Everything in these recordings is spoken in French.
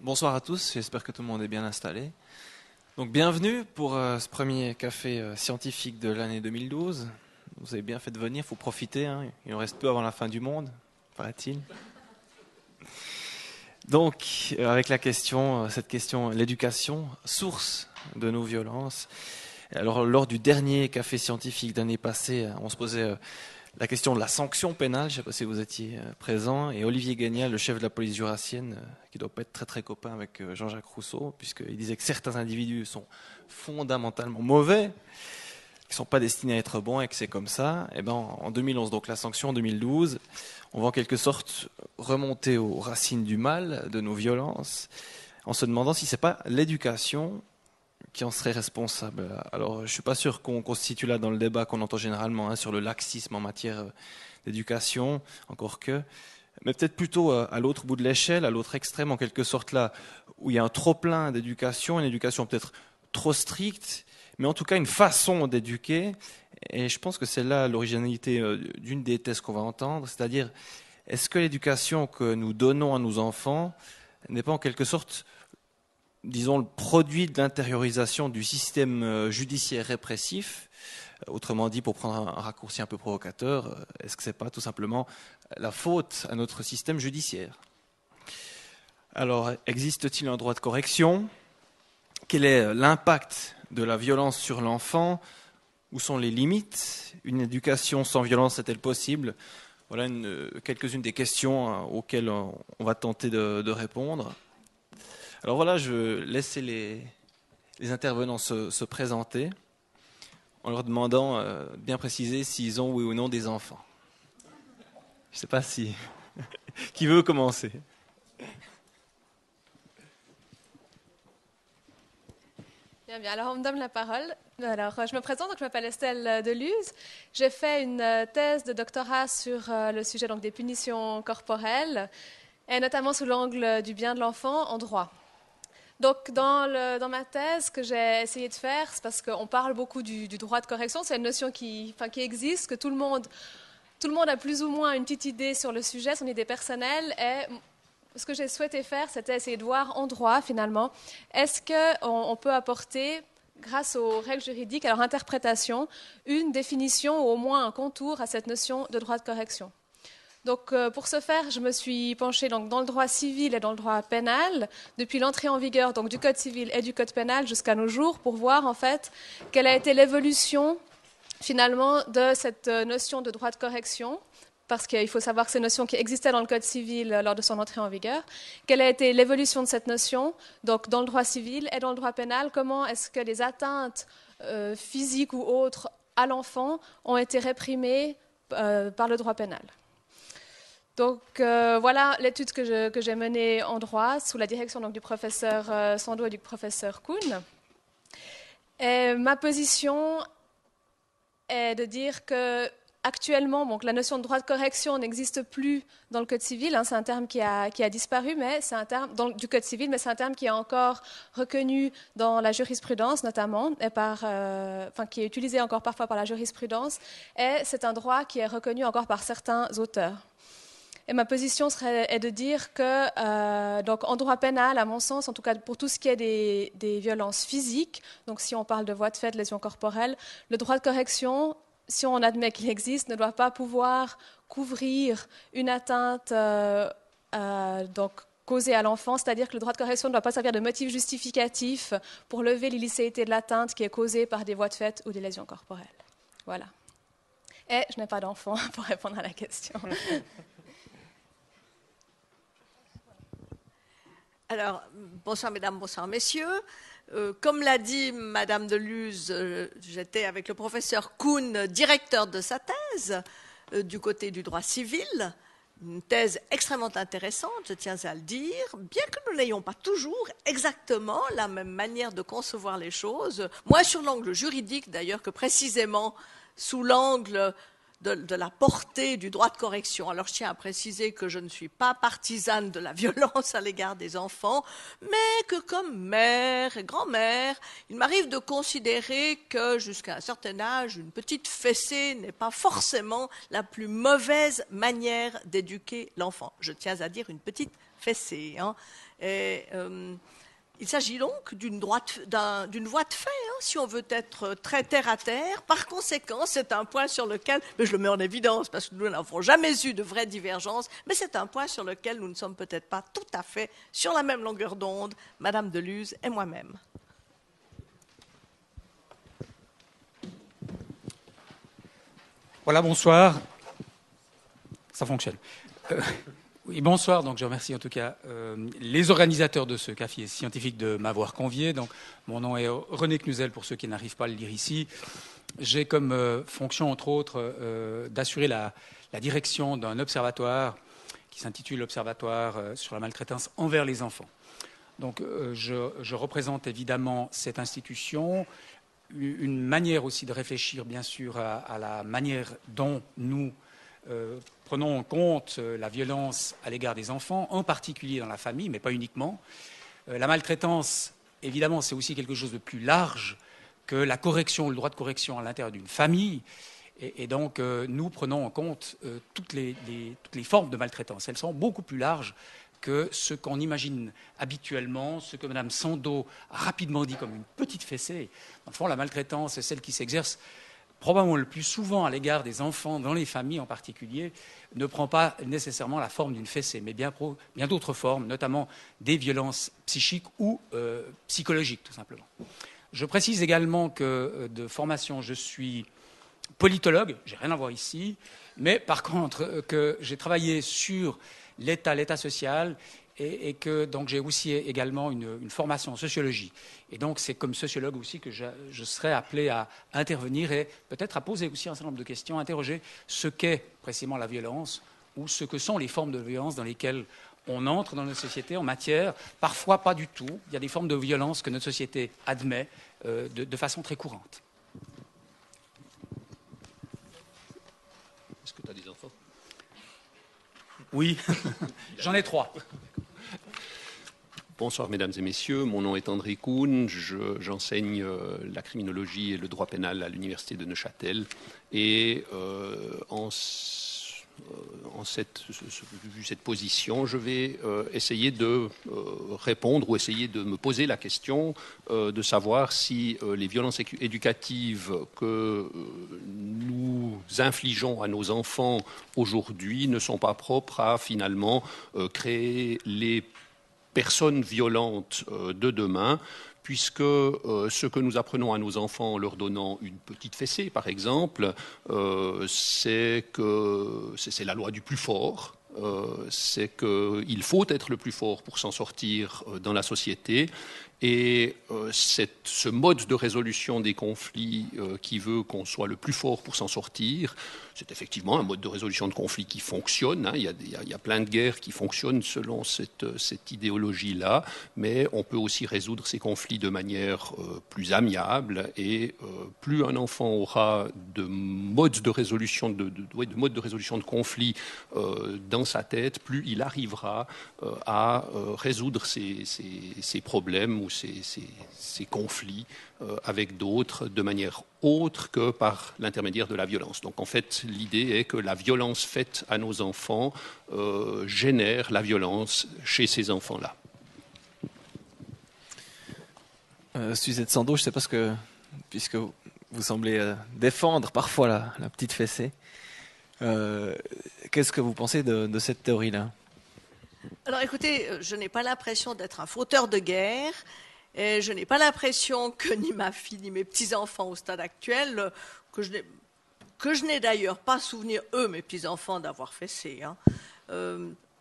Bonsoir à tous, j'espère que tout le monde est bien installé. Donc bienvenue pour ce premier café scientifique de l'année 2012. Vous avez bien fait de venir, il faut profiter, hein. Il en reste peu avant la fin du monde, paraît-il. Donc avec cette question, l'éducation, source de nos violences. Alors lors du dernier café scientifique d'année passée, on se posait la question de la sanction pénale, je ne sais pas si vous étiez présent, et Olivier Gagnal, le chef de la police jurassienne, qui ne doit pas être très très copain avec Jean-Jacques Rousseau, puisqu'il disait que certains individus sont fondamentalement mauvais, qui ne sont pas destinés à être bons et que c'est comme ça. Et ben, en 2011, donc la sanction en 2012, on va en quelque sorte remonter aux racines du mal, de nos violences, en se demandant si ce n'est pas l'éducation qui en serait responsable. Alors, je ne suis pas sûr qu'on constitue là dans le débat qu'on entend généralement sur le laxisme en matière d'éducation, encore que, mais peut-être plutôt à l'autre bout de l'échelle, à l'autre extrême, en quelque sorte là, où il y a un trop-plein d'éducation, une éducation peut-être trop stricte, mais en tout cas une façon d'éduquer, et je pense que c'est là l'originalité d'une des thèses qu'on va entendre, c'est-à-dire, est-ce que l'éducation que nous donnons à nos enfants n'est pas en quelque sorte, disons, le produit de l'intériorisation du système judiciaire répressif? Autrement dit, pour prendre un raccourci un peu provocateur, est-ce que ce n'est pas tout simplement la faute à notre système judiciaire? Alors, existe-t-il un droit de correction? Quel est l'impact de la violence sur l'enfant? Où sont les limites? Une éducation sans violence est-elle possible? Voilà quelques-unes des questions auxquelles on va tenter de répondre. Alors voilà, je vais laisser les intervenants se présenter en leur demandant de bien préciser s'ils ont oui ou non des enfants. Je ne sais pas si... Qui veut commencer? Bien, alors on me donne la parole. Alors, je me présente, donc je m'appelle Estelle Deluse. J'ai fait une thèse de doctorat sur le sujet donc, des punitions corporelles, et notamment sous l'angle du bien de l'enfant en droit. Donc, dans ma thèse, ce que j'ai essayé de faire, c'est parce qu'on parle beaucoup du droit de correction, c'est une notion qui existe, que tout le monde a plus ou moins une petite idée sur le sujet, son idée personnelle, et ce que j'ai souhaité faire, c'était essayer de voir en droit, finalement, est-ce qu'on peut apporter, grâce aux règles juridiques, à leur interprétation, une définition ou au moins un contour à cette notion de droit de correction. Donc, pour ce faire, je me suis penchée donc, dans le droit civil et dans le droit pénal, depuis l'entrée en vigueur donc, du Code civil et du Code pénal jusqu'à nos jours, pour voir en fait quelle a été l'évolution finalement de cette notion de droit de correction, parce qu'il faut savoir que c'est une notion qui existait dans le Code civil lors de son entrée en vigueur. Quelle a été l'évolution de cette notion donc, dans le droit civil et dans le droit pénal? Comment est-ce que les atteintes physiques ou autres à l'enfant ont été réprimées par le droit pénal? Donc voilà l'étude que j'ai menée en droit sous la direction donc, du professeur Sando et du professeur Kuhn. Et ma position est de dire que actuellement, donc, la notion de droit de correction n'existe plus dans le Code civil. C'est un terme qui a disparu, mais c'est un terme du Code civil, mais c'est un terme qui est encore reconnu dans la jurisprudence, notamment, et qui est utilisé encore parfois par la jurisprudence. Et c'est un droit qui est reconnu encore par certains auteurs. Et ma position est de dire que, donc en droit pénal, à mon sens, en tout cas pour tout ce qui est des violences physiques, donc si on parle de voies de fait, de lésions corporelles, le droit de correction, si on admet qu'il existe, ne doit pas pouvoir couvrir une atteinte donc, causée à l'enfant, c'est-à-dire que le droit de correction ne doit pas servir de motif justificatif pour lever l'illicéité de l'atteinte qui est causée par des voies de fait ou des lésions corporelles. Voilà. Et je n'ai pas d'enfant pour répondre à la question. Alors, bonsoir mesdames, bonsoir messieurs. Comme l'a dit madame Deluse, j'étais avec le professeur Kuhn, directeur de sa thèse, du côté du droit civil. Une thèse extrêmement intéressante, je tiens à le dire, bien que nous n'ayons pas toujours exactement la même manière de concevoir les choses. Moi, sur l'angle juridique, d'ailleurs, que précisément sous l'angle de la portée du droit de correction. Alors je tiens à préciser que je ne suis pas partisane de la violence à l'égard des enfants, mais que comme mère et grand-mère, il m'arrive de considérer que jusqu'à un certain âge, une petite fessée n'est pas forcément la plus mauvaise manière d'éduquer l'enfant. Je tiens à dire une petite fessée. Hein. Et, il s'agit donc d'une voie de fait, hein, si on veut être très terre à terre. Par conséquent, c'est un point sur lequel, mais je le mets en évidence parce que nous n'avons jamais eu de vraie divergence, mais c'est un point sur lequel nous ne sommes peut-être pas tout à fait sur la même longueur d'onde, Madame de Luz et moi-même. Voilà, bonsoir. Ça fonctionne. Oui, bonsoir. Donc, je remercie en tout cas les organisateurs de ce café scientifique de m'avoir convié. Donc, mon nom est René Knuzel, pour ceux qui n'arrivent pas à le lire ici. J'ai comme fonction, entre autres, d'assurer la direction d'un observatoire qui s'intitule l'Observatoire sur la maltraitance envers les enfants. Donc, je représente évidemment cette institution, une manière aussi de réfléchir, bien sûr, à la manière dont nous prenons en compte la violence à l'égard des enfants, en particulier dans la famille, mais pas uniquement. La maltraitance, évidemment, c'est aussi quelque chose de plus large que la correction, le droit de correction à l'intérieur d'une famille. Et donc, nous prenons en compte toutes les formes de maltraitance. Elles sont beaucoup plus larges que ce qu'on imagine habituellement, ce que Mme Sando a rapidement dit comme une petite fessée. Dans le fond, la maltraitance, c'est celle qui s'exerce probablement le plus souvent à l'égard des enfants, dans les familles en particulier, ne prend pas nécessairement la forme d'une fessée, mais bien d'autres formes, notamment des violences psychiques ou psychologiques, tout simplement. Je précise également que de formation, je suis politologue, j'ai rien à voir ici, mais par contre, que j'ai travaillé sur l'état social, et que donc j'ai aussi également une formation en sociologie. Et donc c'est comme sociologue aussi que je serai appelé à intervenir et peut-être à poser aussi un certain nombre de questions, à interroger ce qu'est précisément la violence ou ce que sont les formes de violence dans lesquelles on entre dans notre société en matière, parfois pas du tout. Il y a des formes de violence que notre société admet de façon très courante. Est-ce que tu as des enfants ? Oui, j'en ai 3. Bonsoir mesdames et messieurs, mon nom est André Kuhn, j'enseigne la criminologie et le droit pénal à l'université de Neuchâtel et vu cette position, je vais essayer de répondre ou essayer de me poser la question de savoir si les violences éducatives que nous infligeons à nos enfants aujourd'hui ne sont pas propres à finalement créer les personnes violentes de demain, puisque ce que nous apprenons à nos enfants en leur donnant une petite fessée, par exemple, c'est la loi du plus fort, c'est qu'il faut être le plus fort pour s'en sortir dans la société. Et ce mode de résolution des conflits qui veut qu'on soit le plus fort pour s'en sortir, c'est effectivement un mode de résolution de conflits qui fonctionne. Hein. Il y a plein de guerres qui fonctionnent selon cette idéologie-là, mais on peut aussi résoudre ces conflits de manière plus amiable. Et plus un enfant aura de modes de résolution de conflits dans sa tête, plus il arrivera à résoudre ces problèmes ou ces conflits avec d'autres de manière autre que par l'intermédiaire de la violence. Donc en fait, l'idée est que la violence faite à nos enfants génère la violence chez ces enfants-là. Suzette Sando, je ne sais pas puisque vous semblez défendre parfois la petite fessée, qu'est-ce que vous pensez de cette théorie-là ? Alors écoutez, je n'ai pas l'impression d'être un fauteur de guerre, et je n'ai pas l'impression que ni ma fille ni mes petits-enfants au stade actuel, que je n'ai d'ailleurs pas souvenir, mes petits-enfants, d'avoir fessé. Hein.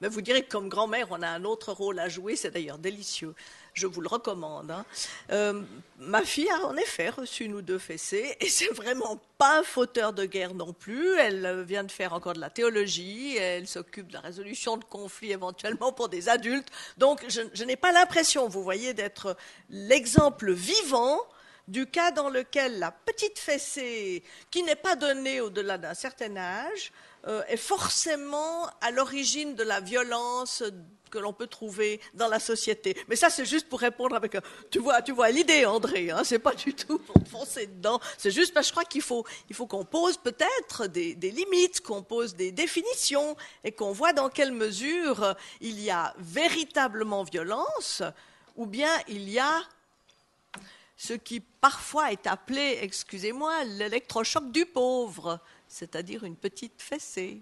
Mais vous direz que comme grand-mère, on a un autre rôle à jouer, c'est d'ailleurs délicieux. Je vous le recommande. Hein. Ma fille a en effet reçu une ou deux fessées, et c'est vraiment pas un fauteur de guerre non plus. Elle vient de faire encore de la théologie, elle s'occupe de la résolution de conflits éventuellement pour des adultes. Donc je n'ai pas l'impression, vous voyez, d'être l'exemple vivant du cas dans lequel la petite fessée, qui n'est pas donnée au-delà d'un certain âge, est forcément à l'origine de la violence que l'on peut trouver dans la société. Mais ça, c'est juste pour répondre avec un... Tu vois l'idée, André, hein, c'est pas du tout pour foncer dedans. C'est juste parce que je crois qu'il faut qu'on pose peut-être des limites, qu'on pose des définitions et qu'on voit dans quelle mesure il y a véritablement violence ou bien il y a ce qui parfois est appelé, excusez-moi, l'électrochoc du pauvre, c'est-à-dire une petite fessée.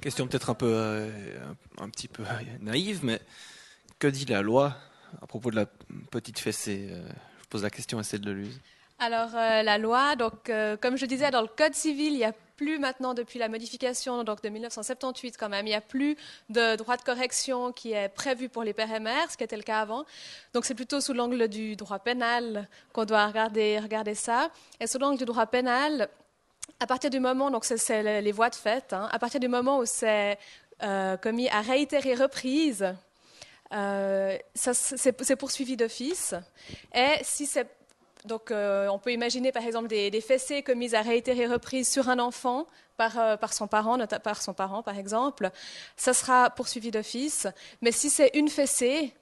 Question peut-être un petit peu naïve, mais que dit la loi à propos de la petite fessée? Je pose la question à Estelle Deluse. Alors, la loi, donc, comme je disais, dans le Code civil, il n'y a plus maintenant, depuis la modification donc, de 1978 quand même, il n'y a plus de droit de correction qui est prévu pour les pères et mères, ce qui était le cas avant. Donc, c'est plutôt sous l'angle du droit pénal qu'on doit regarder ça. Et sous l'angle du droit pénal, à partir du moment, donc c'est les voies de fait, hein, à partir du moment où c'est commis à réitérée reprise, c'est poursuivi d'office. Et si c'est donc, on peut imaginer par exemple des fessées commises à réitérée reprise sur un enfant par son parent par exemple, ça sera poursuivi d'office. Mais si c'est une fessée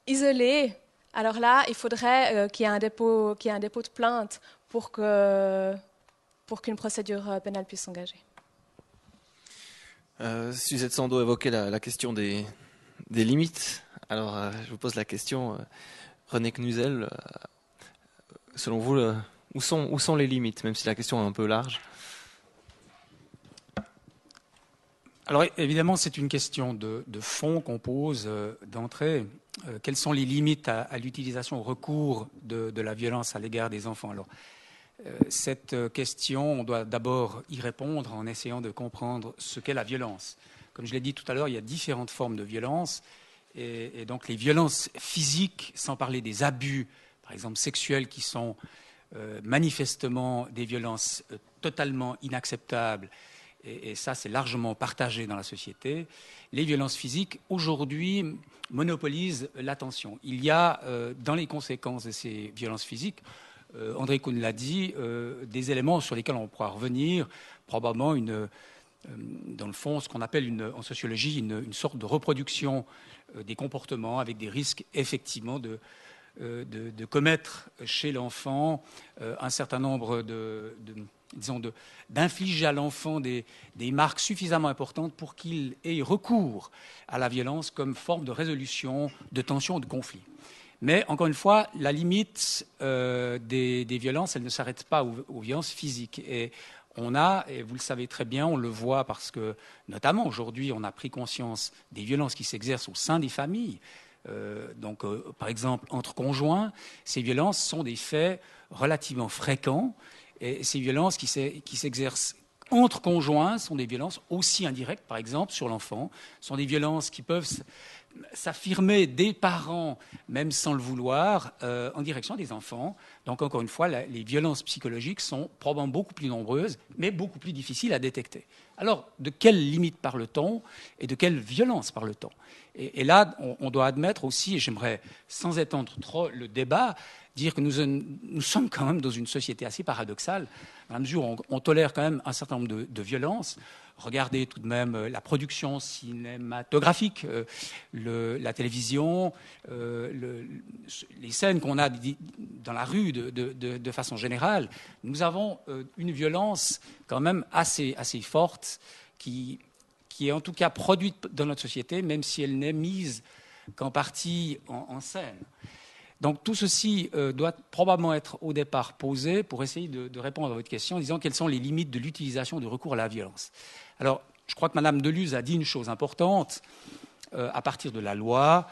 isolée, alors là, il faudrait qu'il y ait un dépôt de plainte pour qu'une procédure pénale puisse s'engager. Suzette Sandeau évoquait la question des limites. Alors, je vous pose la question, René Knuzel, selon vous, où sont les limites, même si la question est un peu large? Alors évidemment, c'est une question de fond qu'on pose d'entrée. Quelles sont les limites à l'utilisation, au recours de la violence à l'égard des enfants? Alors, cette question, on doit d'abord y répondre en essayant de comprendre ce qu'est la violence. Comme je l'ai dit tout à l'heure, il y a différentes formes de violence. Et donc les violences physiques, sans parler des abus, par exemple sexuels, qui sont manifestement des violences totalement inacceptables, et ça c'est largement partagé dans la société. Les violences physiques, aujourd'hui, monopolisent l'attention. Il y a, dans les conséquences de ces violences physiques, André Kuhn l'a dit, des éléments sur lesquels on pourra revenir, probablement dans le fond, ce qu'on appelle en sociologie une sorte de reproduction des comportements avec des risques effectivement de commettre chez l'enfant un certain nombre d'infliger à l'enfant des marques suffisamment importantes pour qu'il ait recours à la violence comme forme de résolution de tensions, de conflits. Mais encore une fois, la limite des violences, elle ne s'arrête pas aux violences physiques. Et et vous le savez très bien, on le voit parce que, notamment aujourd'hui, on a pris conscience des violences qui s'exercent au sein des familles. Par exemple, entre conjoints, ces violences sont des faits relativement fréquents. Et ces violences qui s'exercent entre conjoints sont des violences aussi indirectes, par exemple, sur l'enfant. Ce sont des violences qui peuvent s'affirmer des parents, même sans le vouloir, en direction des enfants. Donc, encore une fois, les violences psychologiques sont probablement beaucoup plus nombreuses, mais beaucoup plus difficiles à détecter. Alors, de quelles limites parle-t-on et de quelle violence parle-t-on? Et là, on doit admettre aussi, et j'aimerais, sans étendre trop le débat, dire que nous sommes quand même dans une société assez paradoxale, dans la mesure où on tolère quand même un certain nombre de violences. Regardez tout de même la production cinématographique, la télévision, les scènes qu'on a dans la rue de façon générale. Nous avons une violence quand même assez forte qui est en tout cas produite dans notre société, même si elle n'est mise qu'en partie en scène. Donc tout ceci doit probablement être au départ posé pour essayer de répondre à votre question en disant quelles sont les limites de l'utilisation du recours à la violence. Alors, je crois que Mme Deluse a dit une chose importante. À partir de la loi,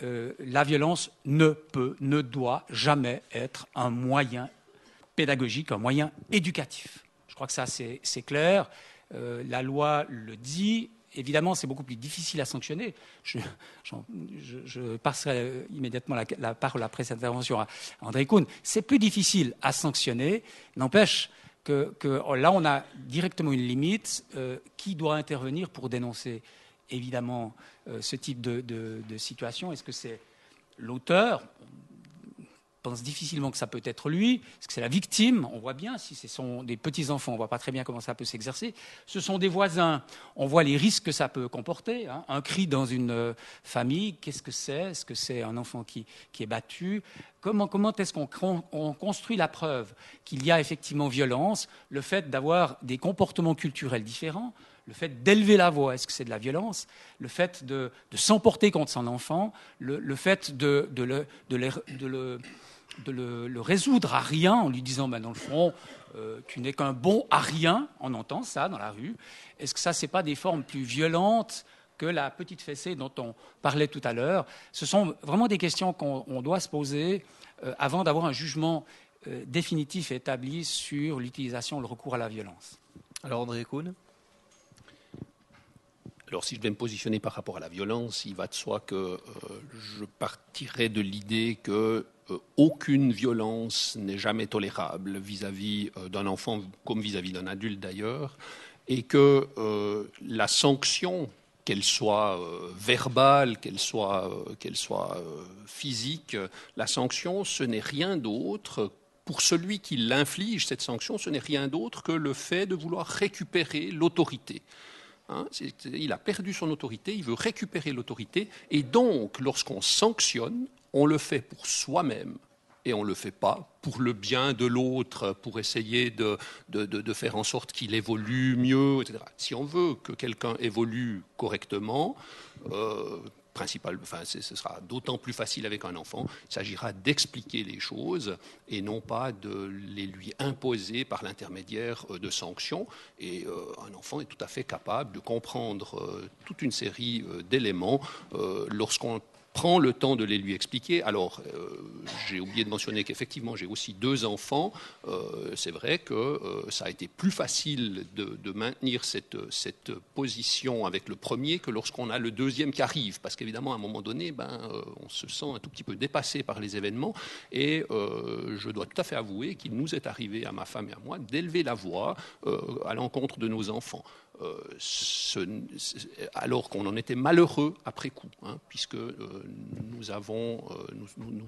la violence ne doit jamais être un moyen pédagogique, un moyen éducatif. Je crois que ça, c'est clair. La loi le dit. Évidemment, c'est beaucoup plus difficile à sanctionner. Je passerai immédiatement la parole après cette intervention à André Kuhn. C'est plus difficile à sanctionner. N'empêche que là, on a directement une limite. Qui doit intervenir pour dénoncer, évidemment, ce type de situation? Est-ce que c'est l'auteur? pense difficilement que ça peut être lui, parce que c'est la victime, on voit bien, si ce sont des petits-enfants, on ne voit pas très bien comment ça peut s'exercer. Ce sont des voisins, on voit les risques que ça peut comporter. Hein. Un cri dans une famille, qu'est-ce que c'est? Est-ce que c'est un enfant qui est battu? Comment est-ce qu'on construit la preuve qu'il y a effectivement violence? Le fait d'avoir des comportements culturels différents, le fait d'élever la voix, est-ce que c'est de la violence? Le fait de s'emporter contre son enfant, le fait de le résoudre à rien en lui disant dans le fond, tu n'es qu'un bon à rien, on entend ça dans la rue. Est-ce que ça, ce n'est pas des formes plus violentes que la petite fessée dont on parlait tout à l'heure? Ce sont vraiment des questions qu'on doit se poser avant d'avoir un jugement définitif et établi sur l'utilisation, le recours à la violence. Alors André Kuhn? Alors, si je vais me positionner par rapport à la violence, il va de soi que je partirai de l'idée que aucune violence n'est jamais tolérable vis-à-vis d'un enfant comme vis-à-vis d'un adulte d'ailleurs, et que la sanction, qu'elle soit verbale, qu'elle soit physique, la sanction, ce n'est rien d'autre. Pour celui qui l'inflige, cette sanction, ce n'est rien d'autre que le fait de vouloir récupérer l'autorité. Hein, il a perdu son autorité, il veut récupérer l'autorité, et donc, lorsqu'on sanctionne, on le fait pour soi-même, et on ne le fait pas pour le bien de l'autre, pour essayer de faire en sorte qu'il évolue mieux, etc. Si on veut que quelqu'un évolue correctement, ce sera d'autant plus facile avec un enfant. Il s'agira d'expliquer les choses et non pas de les lui imposer par l'intermédiaire de sanctions. Et un enfant est tout à fait capable de comprendre toute une série d'éléments lorsqu'on prend le temps de les lui expliquer. Alors, j'ai oublié de mentionner qu'effectivement, j'ai aussi 2 enfants. C'est vrai que ça a été plus facile de maintenir cette position avec le premier que lorsqu'on a le deuxième qui arrive. Parce qu'évidemment, à un moment donné, on se sent un tout petit peu dépassé par les événements. Et je dois tout à fait avouer qu'il nous est arrivé, à ma femme et à moi, d'élever la voix à l'encontre de nos enfants. Alors qu'on en était malheureux après coup, hein, puisque nous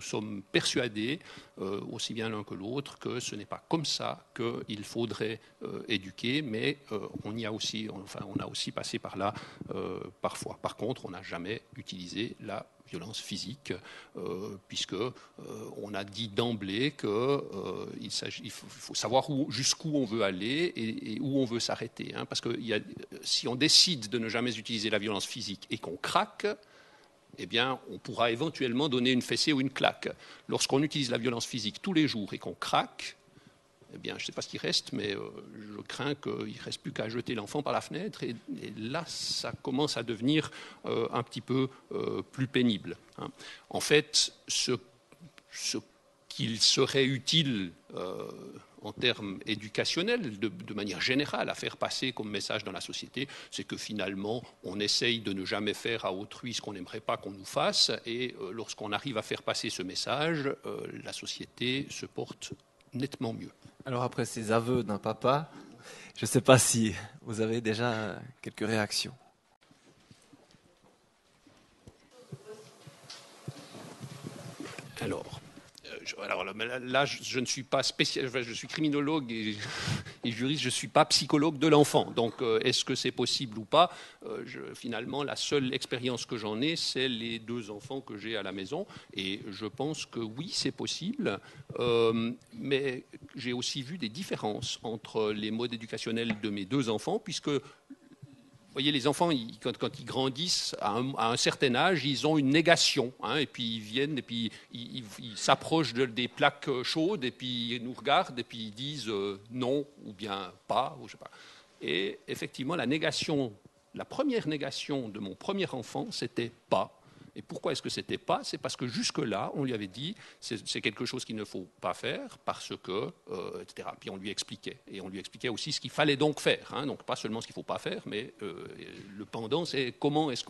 sommes persuadés, aussi bien l'un que l'autre, que ce n'est pas comme ça qu'il faudrait éduquer, mais on a aussi passé par là parfois. Par contre, on n'a jamais utilisé la violence physique, puisque on a dit d'emblée qu'il faut savoir jusqu'où on veut aller et où on veut s'arrêter. Hein, parce que si on décide de ne jamais utiliser la violence physique et qu'on craque, eh bien, on pourra éventuellement donner une fessée ou une claque. Lorsqu'on utilise la violence physique tous les jours et qu'on craque, eh bien, je ne sais pas ce qui reste, mais je crains qu'il ne reste plus qu'à jeter l'enfant par la fenêtre. Et là, ça commence à devenir un petit peu plus pénible. Hein. En fait, ce qu'il serait utile en termes éducationnels, de manière générale, à faire passer comme message dans la société, c'est que finalement, on essaye de ne jamais faire à autrui ce qu'on n'aimerait pas qu'on nous fasse. Et lorsqu'on arrive à faire passer ce message, la société se porte nettement mieux. Alors après ces aveux d'un papa, je ne sais pas si vous avez déjà quelques réactions. Alors là, je ne suis pas spécialiste, je suis criminologue et juriste, je ne suis pas psychologue de l'enfant. Donc, est-ce que c'est possible ou pas? Finalement, la seule expérience que j'en ai, c'est les 2 enfants que j'ai à la maison. Et je pense que oui, c'est possible. Mais j'ai aussi vu des différences entre les modes éducationnels de mes 2 enfants, puisque vous voyez, les enfants, quand ils grandissent à un certain âge, ils ont une négation. Hein, et puis ils viennent, et puis ils s'approchent des plaques chaudes, et puis ils nous regardent, et puis ils disent non, ou bien pas, ou je sais pas. Et effectivement, la première négation de mon premier enfant, c'était pas. Et pourquoi est-ce que c'était pas? C'est parce que jusque-là, on lui avait dit c'est quelque chose qu'il ne faut pas faire parce que, etc. Puis on lui expliquait. Et on lui expliquait aussi ce qu'il fallait donc faire. Hein. Donc pas seulement ce qu'il ne faut pas faire, mais le pendant, c'est comment est-ce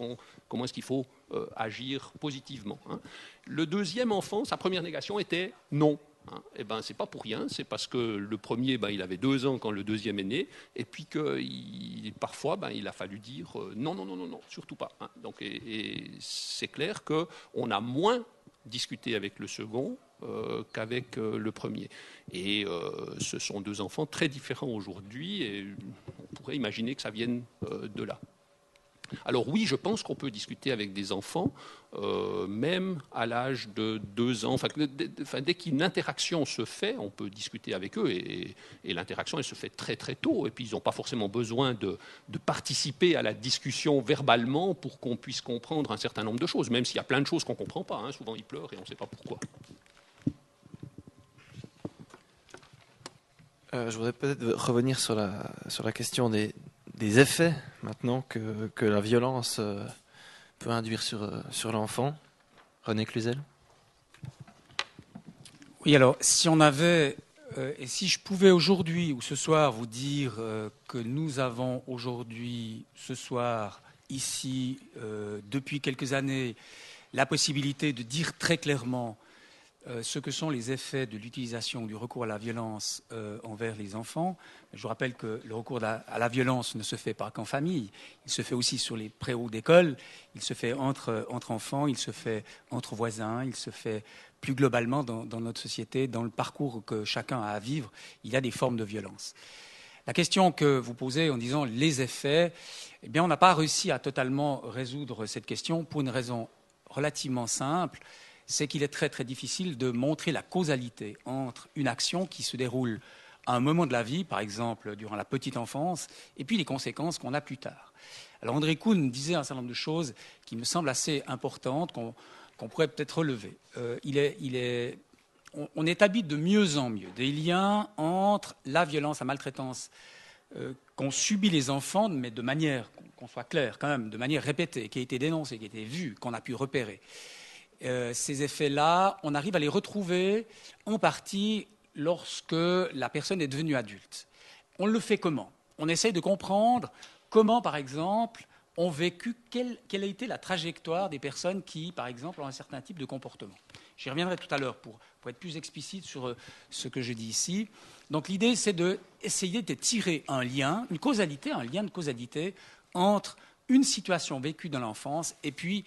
qu'il faut agir positivement. Hein. Le deuxième enfant, sa première négation était non. Hein, eh ben, c'est pas pour rien, c'est parce que le premier, il avait 2 ans quand le deuxième est né, et puis que parfois, il a fallu dire non, surtout pas. Hein. Donc, et c'est clair qu'on a moins discuté avec le second qu'avec le premier. Et ce sont deux enfants très différents aujourd'hui et on pourrait imaginer que ça vienne de là. Alors oui, je pense qu'on peut discuter avec des enfants, même à l'âge de 2 ans. Dès qu'une interaction se fait, on peut discuter avec eux et l'interaction, elle se fait très très tôt. Et puis ils n'ont pas forcément besoin de participer à la discussion verbalement pour qu'on puisse comprendre un certain nombre de choses, même s'il y a plein de choses qu'on ne comprend pas. Souvent ils pleurent et on ne sait pas pourquoi. Je voudrais peut-être revenir sur la question des effets maintenant que la violence peut induire sur l'enfant. René Cluzel. Oui, alors si on avait, et si je pouvais aujourd'hui ou ce soir vous dire que nous avons aujourd'hui, ce soir, ici, depuis quelques années, la possibilité de dire très clairement ce que sont les effets de l'utilisation ou du recours à la violence envers les enfants. Je vous rappelle que le recours à la violence ne se fait pas qu'en famille, il se fait aussi sur les préaux d'école, il se fait entre enfants, il se fait entre voisins, il se fait plus globalement dans notre société, dans le parcours que chacun a à vivre, il y a des formes de violence. La question que vous posez en disant les effets, eh bien, on n'a pas réussi à totalement résoudre cette question pour une raison relativement simple, c'est qu'il est très très difficile de montrer la causalité entre une action qui se déroule à un moment de la vie, par exemple durant la petite enfance, et puis les conséquences qu'on a plus tard. Alors André Kuhn disait un certain nombre de choses qui me semblent assez importantes, qu'on pourrait peut-être relever. On établit de mieux en mieux des liens entre la violence, la maltraitance qu'ont subi les enfants, mais de manière, qu'on soit clair quand même, de manière répétée, qui a été dénoncée, qui a été vue, qu'on a pu repérer. Ces effets-là, on arrive à les retrouver en partie lorsque la personne est devenue adulte. On le fait comment? On essaye de comprendre comment, par exemple, ont vécu, quelle a été la trajectoire des personnes qui, par exemple, ont un certain type de comportement. J'y reviendrai tout à l'heure pour être plus explicite sur ce que je dis ici. Donc l'idée, c'est d'essayer de tirer un lien, une causalité, un lien de causalité entre une situation vécue dans l'enfance et puis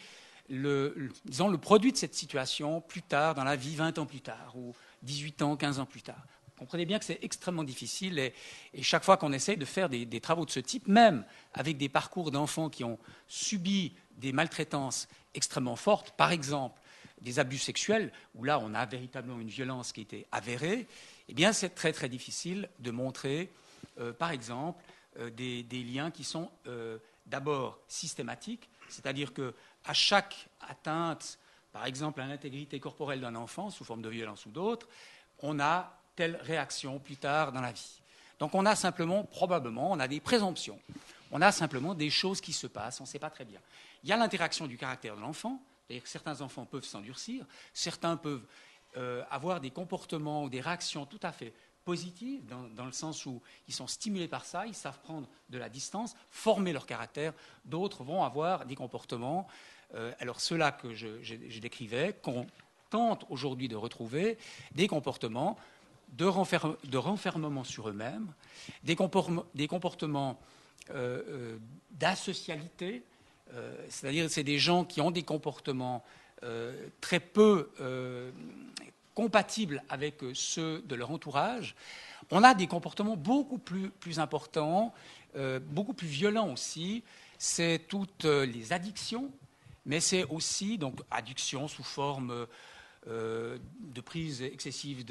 disons, le produit de cette situation plus tard dans la vie, 20 ans plus tard, ou 18 ans, 15 ans plus tard. Vous comprenez bien que c'est extrêmement difficile et chaque fois qu'on essaye de faire des travaux de ce type, même avec des parcours d'enfants qui ont subi des maltraitances extrêmement fortes, par exemple des abus sexuels, où là on a véritablement une violence qui a été avérée, eh bien c'est très très difficile de montrer, par exemple, des liens qui sont d'abord systématiques, c'est-à-dire que à chaque atteinte, par exemple à l'intégrité corporelle d'un enfant, sous forme de violence ou d'autre, on a telle réaction plus tard dans la vie. Donc on a simplement, probablement, on a des présomptions. On a simplement des choses qui se passent, on ne sait pas très bien. Il y a l'interaction du caractère de l'enfant, c'est-à-dire que certains enfants peuvent s'endurcir, certains peuvent avoir des comportements ou des réactions tout à fait positives, dans le sens où ils sont stimulés par ça, ils savent prendre de la distance, former leur caractère. D'autres vont avoir des comportements, alors ceux-là que je décrivais, qu'on tente aujourd'hui de retrouver, des comportements de renfermement sur eux-mêmes, des comportements d'asocialité, c'est-à-dire c'est des gens qui ont des comportements très peu compatibles avec ceux de leur entourage. On a des comportements beaucoup plus importants, beaucoup plus violents aussi. C'est toutes les addictions, mais c'est aussi donc addiction sous forme de prise excessive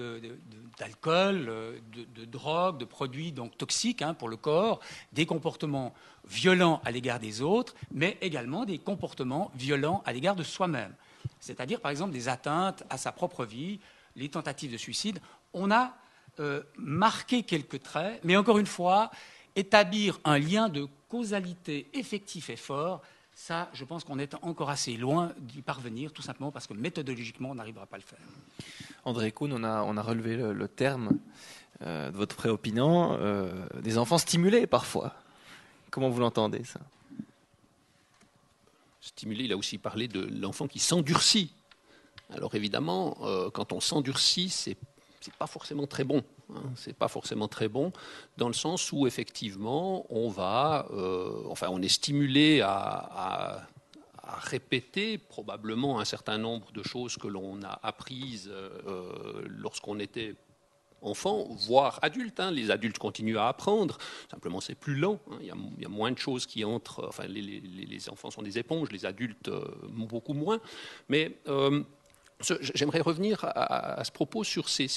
d'alcool, de drogue, de produits donc toxiques pour le corps, des comportements violents à l'égard des autres, mais également des comportements violents à l'égard de soi-même. C'est-à-dire, par exemple, des atteintes à sa propre vie, les tentatives de suicide. On a marqué quelques traits, mais encore une fois, établir un lien de causalité effectif et fort, ça, je pense qu'on est encore assez loin d'y parvenir, tout simplement parce que méthodologiquement, on n'arrivera pas à le faire. André Kuhn, on a relevé le terme de votre préopinant, des enfants stimulés parfois. Comment vous l'entendez, ça? Stimulé, il a aussi parlé de l'enfant qui s'endurcit. Alors évidemment, quand on s'endurcit, c'est pas forcément très bon. C'est pas forcément très bon dans le sens où effectivement on est stimulé à répéter probablement un certain nombre de choses que l'on a apprises lorsqu'on était enfant, voire adulte. Les adultes continuent à apprendre, simplement c'est plus lent. Il y a moins de choses qui entrent. Enfin, les enfants sont des éponges, les adultes beaucoup moins. Mais j'aimerais revenir à ce propos sur ces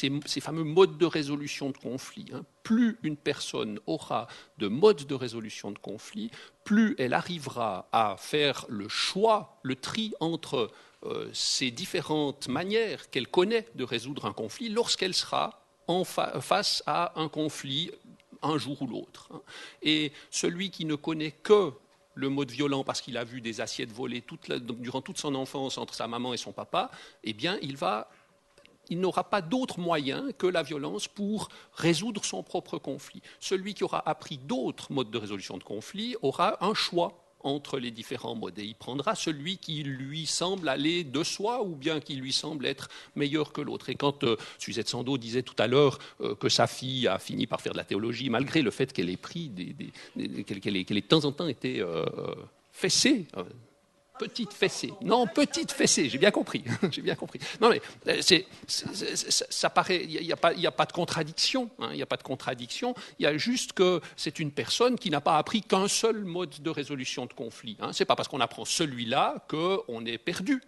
fameux modes de résolution de conflits. Plus une personne aura de modes de résolution de conflits, plus elle arrivera à faire le choix, le tri entre ces différentes manières qu'elle connaît de résoudre un conflit lorsqu'elle sera face à un conflit un jour ou l'autre. Et celui qui ne connaît que le mode violent parce qu'il a vu des assiettes voler durant toute son enfance entre sa maman et son papa, eh bien, il n'aura pas d'autre moyen que la violence pour résoudre son propre conflit. Celui qui aura appris d'autres modes de résolution de conflit aura un choix entre les différents modes. Et il prendra celui qui lui semble aller de soi ou bien qui lui semble être meilleur que l'autre. Et quand Suzette Sandeau disait tout à l'heure que sa fille a fini par faire de la théologie, malgré le fait qu'elle ait pris qu'elle ait de temps en temps été fessée, petite fessée. Non, petite fessée, j'ai bien compris. J'ai bien compris. Non, mais ça paraît, il n'y a pas de contradiction. Il n'y a pas de contradiction. Il y a juste que c'est une personne qui n'a pas appris qu'un seul mode de résolution de conflit. Ce n'est pas parce qu'on apprend celui-là qu'on est perdu.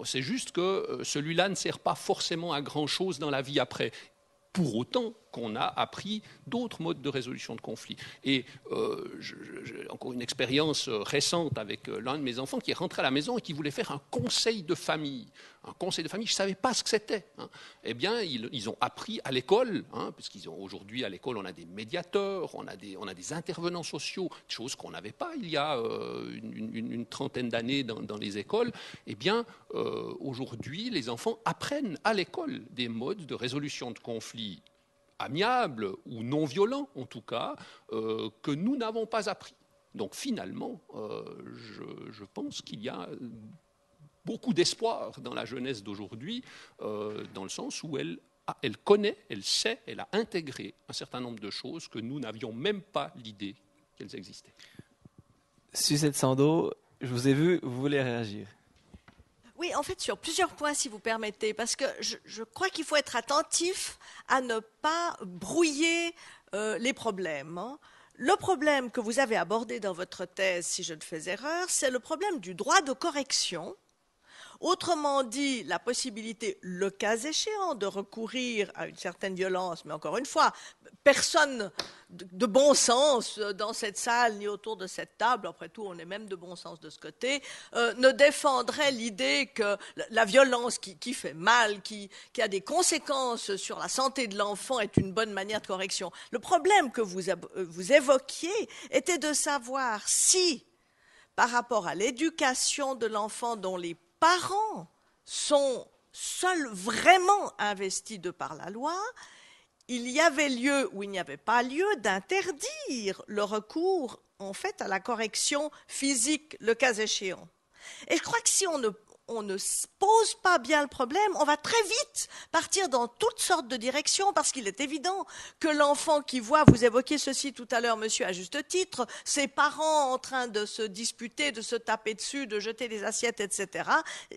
C'est juste que celui-là ne sert pas forcément à grand-chose dans la vie après. Pour autant qu'on a appris d'autres modes de résolution de conflits. Et j'ai encore une expérience récente avec l'un de mes enfants qui est rentré à la maison et qui voulait faire un conseil de famille. Un conseil de famille, je ne savais pas ce que c'était. Eh bien, ils ont appris à l'école, aujourd'hui à l'école, on a des médiateurs, on a des intervenants sociaux, des choses qu'on n'avait pas il y a une trentaine d'années dans les écoles. Eh bien, aujourd'hui, les enfants apprennent à l'école des modes de résolution de conflits amiable ou non violent, en tout cas, que nous n'avons pas appris. Donc finalement, je pense qu'il y a beaucoup d'espoir dans la jeunesse d'aujourd'hui, dans le sens où elle connaît, elle sait, elle a intégré un certain nombre de choses que nous n'avions même pas l'idée qu'elles existaient. Suzette Sandeau, je vous ai vu, vous voulez réagir. Oui, en fait, sur plusieurs points, si vous permettez, parce que je crois qu'il faut être attentif à ne pas brouiller les problèmes. Le problème que vous avez abordé dans votre thèse, si je ne fais erreur, c'est le problème du droit de correction. Autrement dit, la possibilité, le cas échéant, de recourir à une certaine violence, mais encore une fois, personne de bon sens dans cette salle ni autour de cette table, après tout on est même de bon sens de ce côté, ne défendrait l'idée que la violence qui fait mal, qui a des conséquences sur la santé de l'enfant est une bonne manière de correction. Le problème que vous évoquiez était de savoir si, par rapport à l'éducation de l'enfant dont les parents sont seuls vraiment investis de par la loi, il y avait lieu ou il n'y avait pas lieu d'interdire le recours en fait à la correction physique, le cas échéant. Et je crois que si on ne pose pas bien le problème, on va très vite partir dans toutes sortes de directions, parce qu'il est évident que l'enfant qui voit, vous évoquiez ceci tout à l'heure, monsieur, à juste titre, ses parents en train de se disputer, de se taper dessus, de jeter des assiettes, etc.,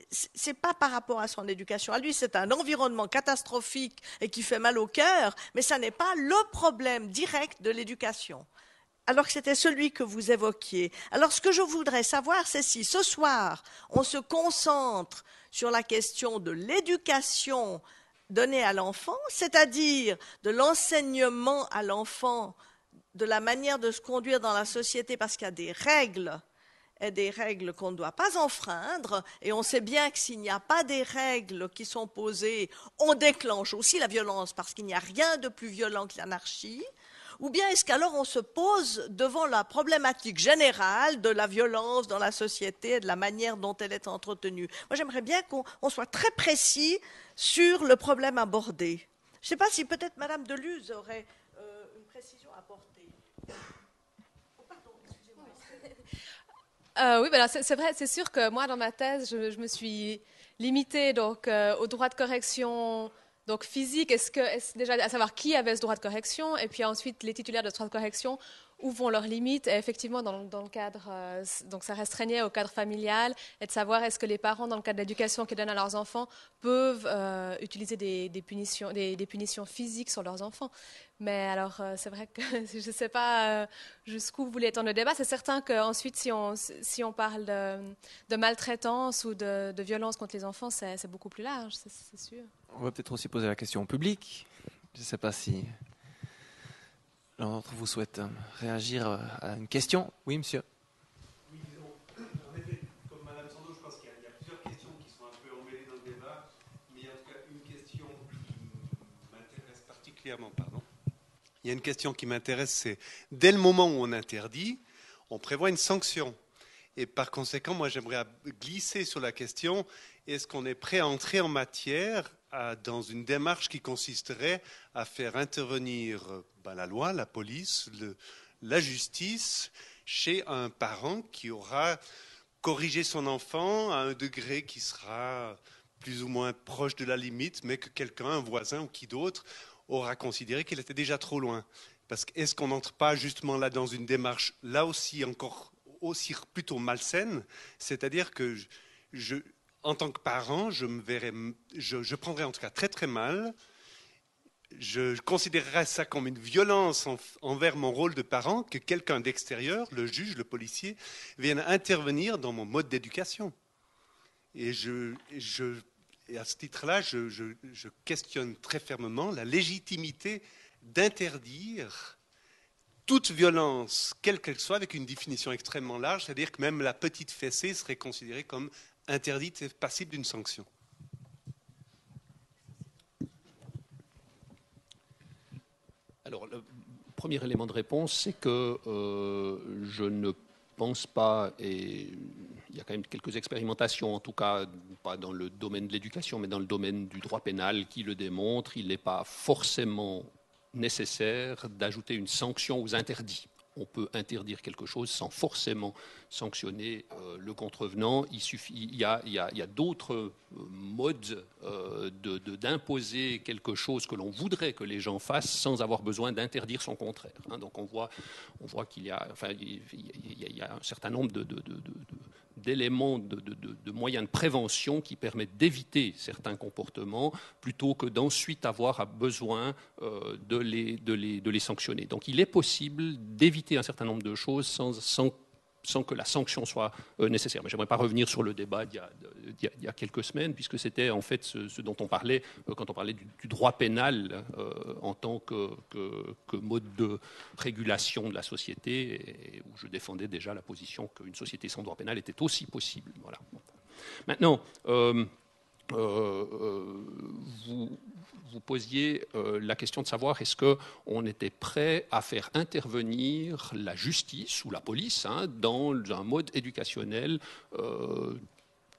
c'est pas par rapport à son éducation à lui, c'est un environnement catastrophique et qui fait mal au cœur, mais ça n'est pas le problème direct de l'éducation. Alors que c'était celui que vous évoquiez. Alors ce que je voudrais savoir, c'est si ce soir, on se concentre sur la question de l'éducation donnée à l'enfant, c'est-à-dire de l'enseignement à l'enfant, de la manière de se conduire dans la société, parce qu'il y a des règles, et des règles qu'on ne doit pas enfreindre, et on sait bien que s'il n'y a pas des règles qui sont posées, on déclenche aussi la violence, parce qu'il n'y a rien de plus violent que l'anarchie. Ou bien est-ce qu'alors on se pose devant la problématique générale de la violence dans la société et de la manière dont elle est entretenue? Moi, j'aimerais bien qu'on soit très précis sur le problème abordé. Je ne sais pas si peut-être Madame Deluz aurait une précision à apporter. Oh, pardon, excusez-moi. Oui, ben c'est vrai, c'est sûr que moi, dans ma thèse, je me suis limitée donc, au droit de correction. Donc physique, est-ce déjà à savoir qui avait ce droit de correction, et puis ensuite les titulaires de ce droit de correction, où vont leurs limites. Et effectivement, dans le cadre, donc ça restreignait au cadre familial, et de savoir est-ce que les parents, dans le cadre de l'éducation qu'ils donnent à leurs enfants, peuvent utiliser des punitions physiques sur leurs enfants. Mais alors, c'est vrai que je ne sais pas jusqu'où vous voulez étendre le débat. C'est certain qu'ensuite, si on parle de maltraitance ou de violence contre les enfants, c'est beaucoup plus large, c'est sûr. On va peut-être aussi poser la question au public. Je ne sais pas si l'un d'entre vous souhaite réagir à une question. Oui, monsieur. Oui, en effet, comme Madame Sando, je pense qu'il y a plusieurs questions qui sont un peu emmêlées dans le débat, mais il y a en tout cas une question qui m'intéresse particulièrement. Il y a une question qui m'intéresse, c'est dès le moment où on interdit, on prévoit une sanction. Et par conséquent, moi j'aimerais glisser sur la question, est-ce qu'on est prêt à entrer en matière dans une démarche qui consisterait à faire intervenir la loi, la police, la justice chez un parent qui aura corrigé son enfant à un degré qui sera plus ou moins proche de la limite, mais que quelqu'un, un voisin ou qui d'autre, aura considéré qu'il était déjà trop loin. Parce que est-ce qu'on n'entre pas justement là dans une démarche, là aussi encore aussi plutôt malsaine, c'est-à-dire que en tant que parent, je prendrais en tout cas très très mal, je considérerais ça comme une violence envers mon rôle de parent, que quelqu'un d'extérieur, le juge, le policier, vienne intervenir dans mon mode d'éducation. Et à ce titre-là, je questionne très fermement la légitimité d'interdire toute violence, quelle qu'elle soit, avec une définition extrêmement large, c'est-à-dire que même la petite fessée serait considérée comme interdite et passible d'une sanction. Alors, le premier élément de réponse, c'est que je ne pense pas, et il y a quand même quelques expérimentations, en tout cas pas dans le domaine de l'éducation, mais dans le domaine du droit pénal qui le démontrent, il n'est pas forcément nécessaire d'ajouter une sanction aux interdits. On peut interdire quelque chose sans forcément sanctionner le contrevenant. Il y a d'autres modes d'imposer quelque chose que l'on voudrait que les gens fassent sans avoir besoin d'interdire son contraire. Donc on voit qu'il y a un certain nombre d'éléments, de moyens de prévention qui permettent d'éviter certains comportements plutôt que d'ensuite avoir besoin de les sanctionner. Donc il est possible d'éviter un certain nombre de choses sans que la sanction soit nécessaire. Mais je n'aimerais pas revenir sur le débat d'il y a quelques semaines, puisque c'était en fait ce dont on parlait quand on parlait du droit pénal en tant que mode de régulation de la société, et où je défendais déjà la position qu'une société sans droit pénal était aussi possible. Voilà. Maintenant, vous posiez la question de savoir est-ce qu'on était prêt à faire intervenir la justice ou la police dans un mode éducationnel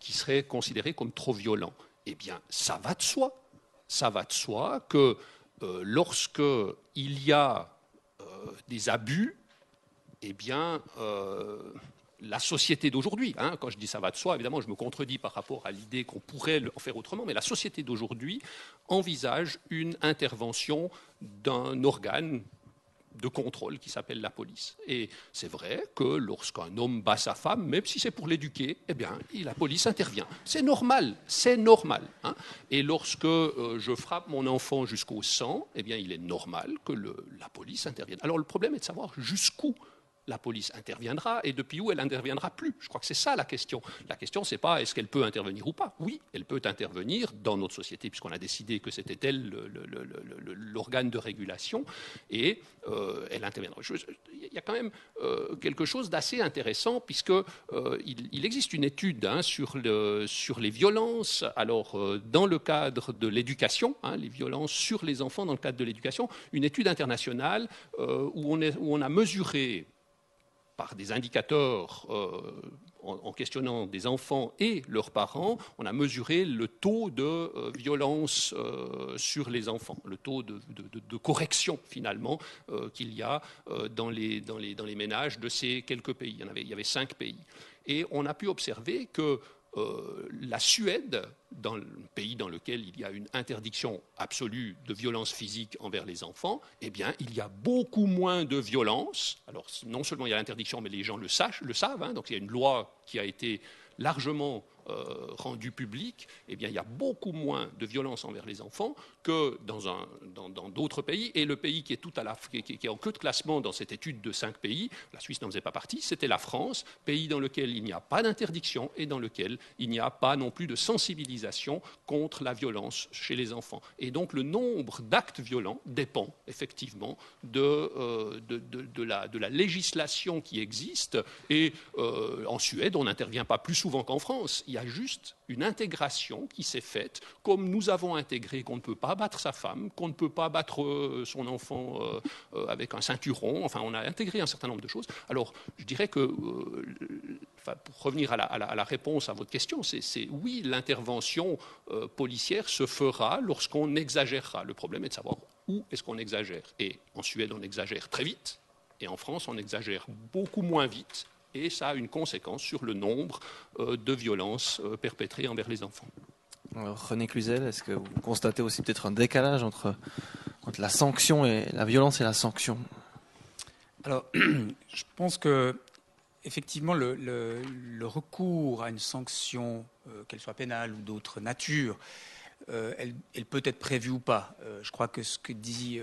qui serait considéré comme trop violent. Eh bien, ça va de soi. Ça va de soi que lorsqu'il y a des abus, eh bien, la société d'aujourd'hui, quand je dis ça va de soi, évidemment, je me contredis par rapport à l'idée qu'on pourrait en faire autrement, mais la société d'aujourd'hui envisage une intervention d'un organe de contrôle qui s'appelle la police. Et c'est vrai que lorsqu'un homme bat sa femme, même si c'est pour l'éduquer, eh bien, la police intervient. C'est normal, c'est normal. Et lorsque je frappe mon enfant jusqu'au sang, eh bien, il est normal que la police intervienne. Alors le problème est de savoir jusqu'où la police interviendra et depuis où elle n'interviendra plus. Je crois que c'est ça la question. La question, c'est pas est-ce qu'elle peut intervenir ou pas. Oui, elle peut intervenir dans notre société puisqu'on a décidé que c'était elle l'organe de régulation et elle interviendra. Il y a quand même quelque chose d'assez intéressant puisque il existe une étude sur les violences. Alors dans le cadre de l'éducation, les violences sur les enfants dans le cadre de l'éducation, une étude internationale où on a mesuré par des indicateurs en questionnant des enfants et leurs parents, on a mesuré le taux de violence sur les enfants, le taux de correction finalement qu'il y a dans les ménages de ces quelques pays. Il y avait 5 pays. Et on a pu observer que la Suède, dans le pays dans lequel il y a une interdiction absolue de violence physique envers les enfants, eh bien, il y a beaucoup moins de violence. Alors, non seulement il y a l'interdiction, mais les gens le savent. Hein, donc, il y a une loi qui a été largement rendue publique. Eh bien, il y a beaucoup moins de violence envers les enfants que dans d'autres pays. Et le pays qui est, qui est en queue de classement dans cette étude de 5 pays, la Suisse n'en faisait pas partie, c'était la France, pays dans lequel il n'y a pas d'interdiction et dans lequel il n'y a pas non plus de sensibilisation contre la violence chez les enfants. Et donc le nombre d'actes violents dépend effectivement de la législation qui existe. Et en Suède, on n'intervient pas plus souvent qu'en France. Il y a juste une intégration qui s'est faite, comme nous avons intégré qu'on ne peut pas battre sa femme, qu'on ne peut pas battre son enfant avec un ceinturon. Enfin, on a intégré un certain nombre de choses. Alors, je dirais que, pour revenir à la réponse à votre question, c'est oui, l'intervention policière se fera lorsqu'on exagérera. Le problème est de savoir où est-ce qu'on exagère. Et en Suède, on exagère très vite, et en France, on exagère beaucoup moins vite. Et ça a une conséquence sur le nombre de violences perpétrées envers les enfants. Alors, René Cluzel, est-ce que vous constatez aussi peut-être un décalage entre la sanction et la violence et la sanction? Alors, je pense que effectivement, le recours à une sanction, qu'elle soit pénale ou d'autre nature, elle peut être prévue ou pas. Je crois que ce que dit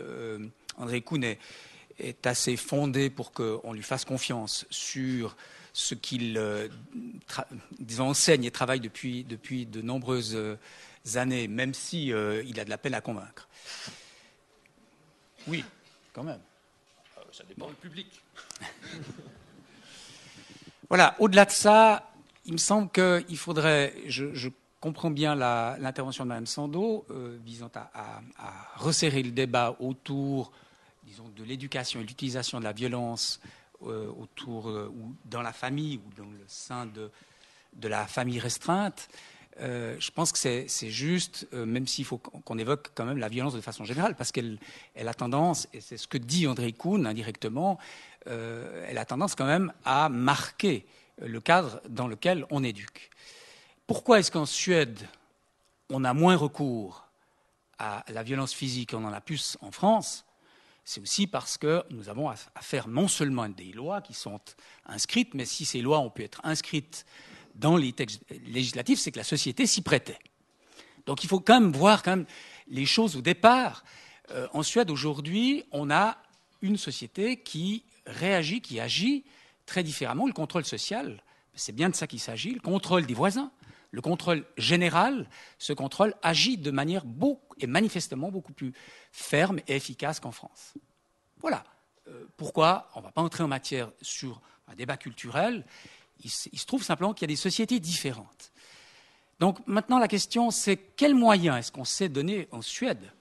André Kuhn est assez fondé pour qu'on lui fasse confiance sur ce qu'il enseigne et travaille depuis de nombreuses années, même si il a de la peine à convaincre. Oui, quand même. Ça dépend du public. Voilà, au-delà de ça, il me semble qu'il faudrait, je comprends bien l'intervention de Mme Sando, visant à resserrer le débat autour, disons, de l'éducation et de l'utilisation de la violence autour ou dans la famille ou dans le sein de la famille restreinte. Je pense que c'est juste, même s'il faut qu'on évoque quand même la violence de façon générale, parce qu'elle a tendance, et c'est ce que dit André Kuhn indirectement, elle a tendance quand même à marquer le cadre dans lequel on éduque. Pourquoi est-ce qu'en Suède, on a moins recours à la violence physique qu'on en a plus en France? C'est aussi parce que nous avons affaire non seulement à des lois qui sont inscrites, mais si ces lois ont pu être inscrites dans les textes législatifs, c'est que la société s'y prêtait. Donc il faut quand même voir les choses au départ. En Suède, aujourd'hui, on a une société qui réagit, qui agit très différemment. Le contrôle social, c'est bien de ça qu'il s'agit, le contrôle des voisins, le contrôle général, ce contrôle agit de manière manifestement beaucoup plus ferme et efficace qu'en France. Voilà. Pourquoi on ne va pas entrer en matière sur un débat culturel. Il se trouve simplement qu'il y a des sociétés différentes. Donc maintenant, la question, c'est quels moyens est-ce qu'on s'est donné en Suède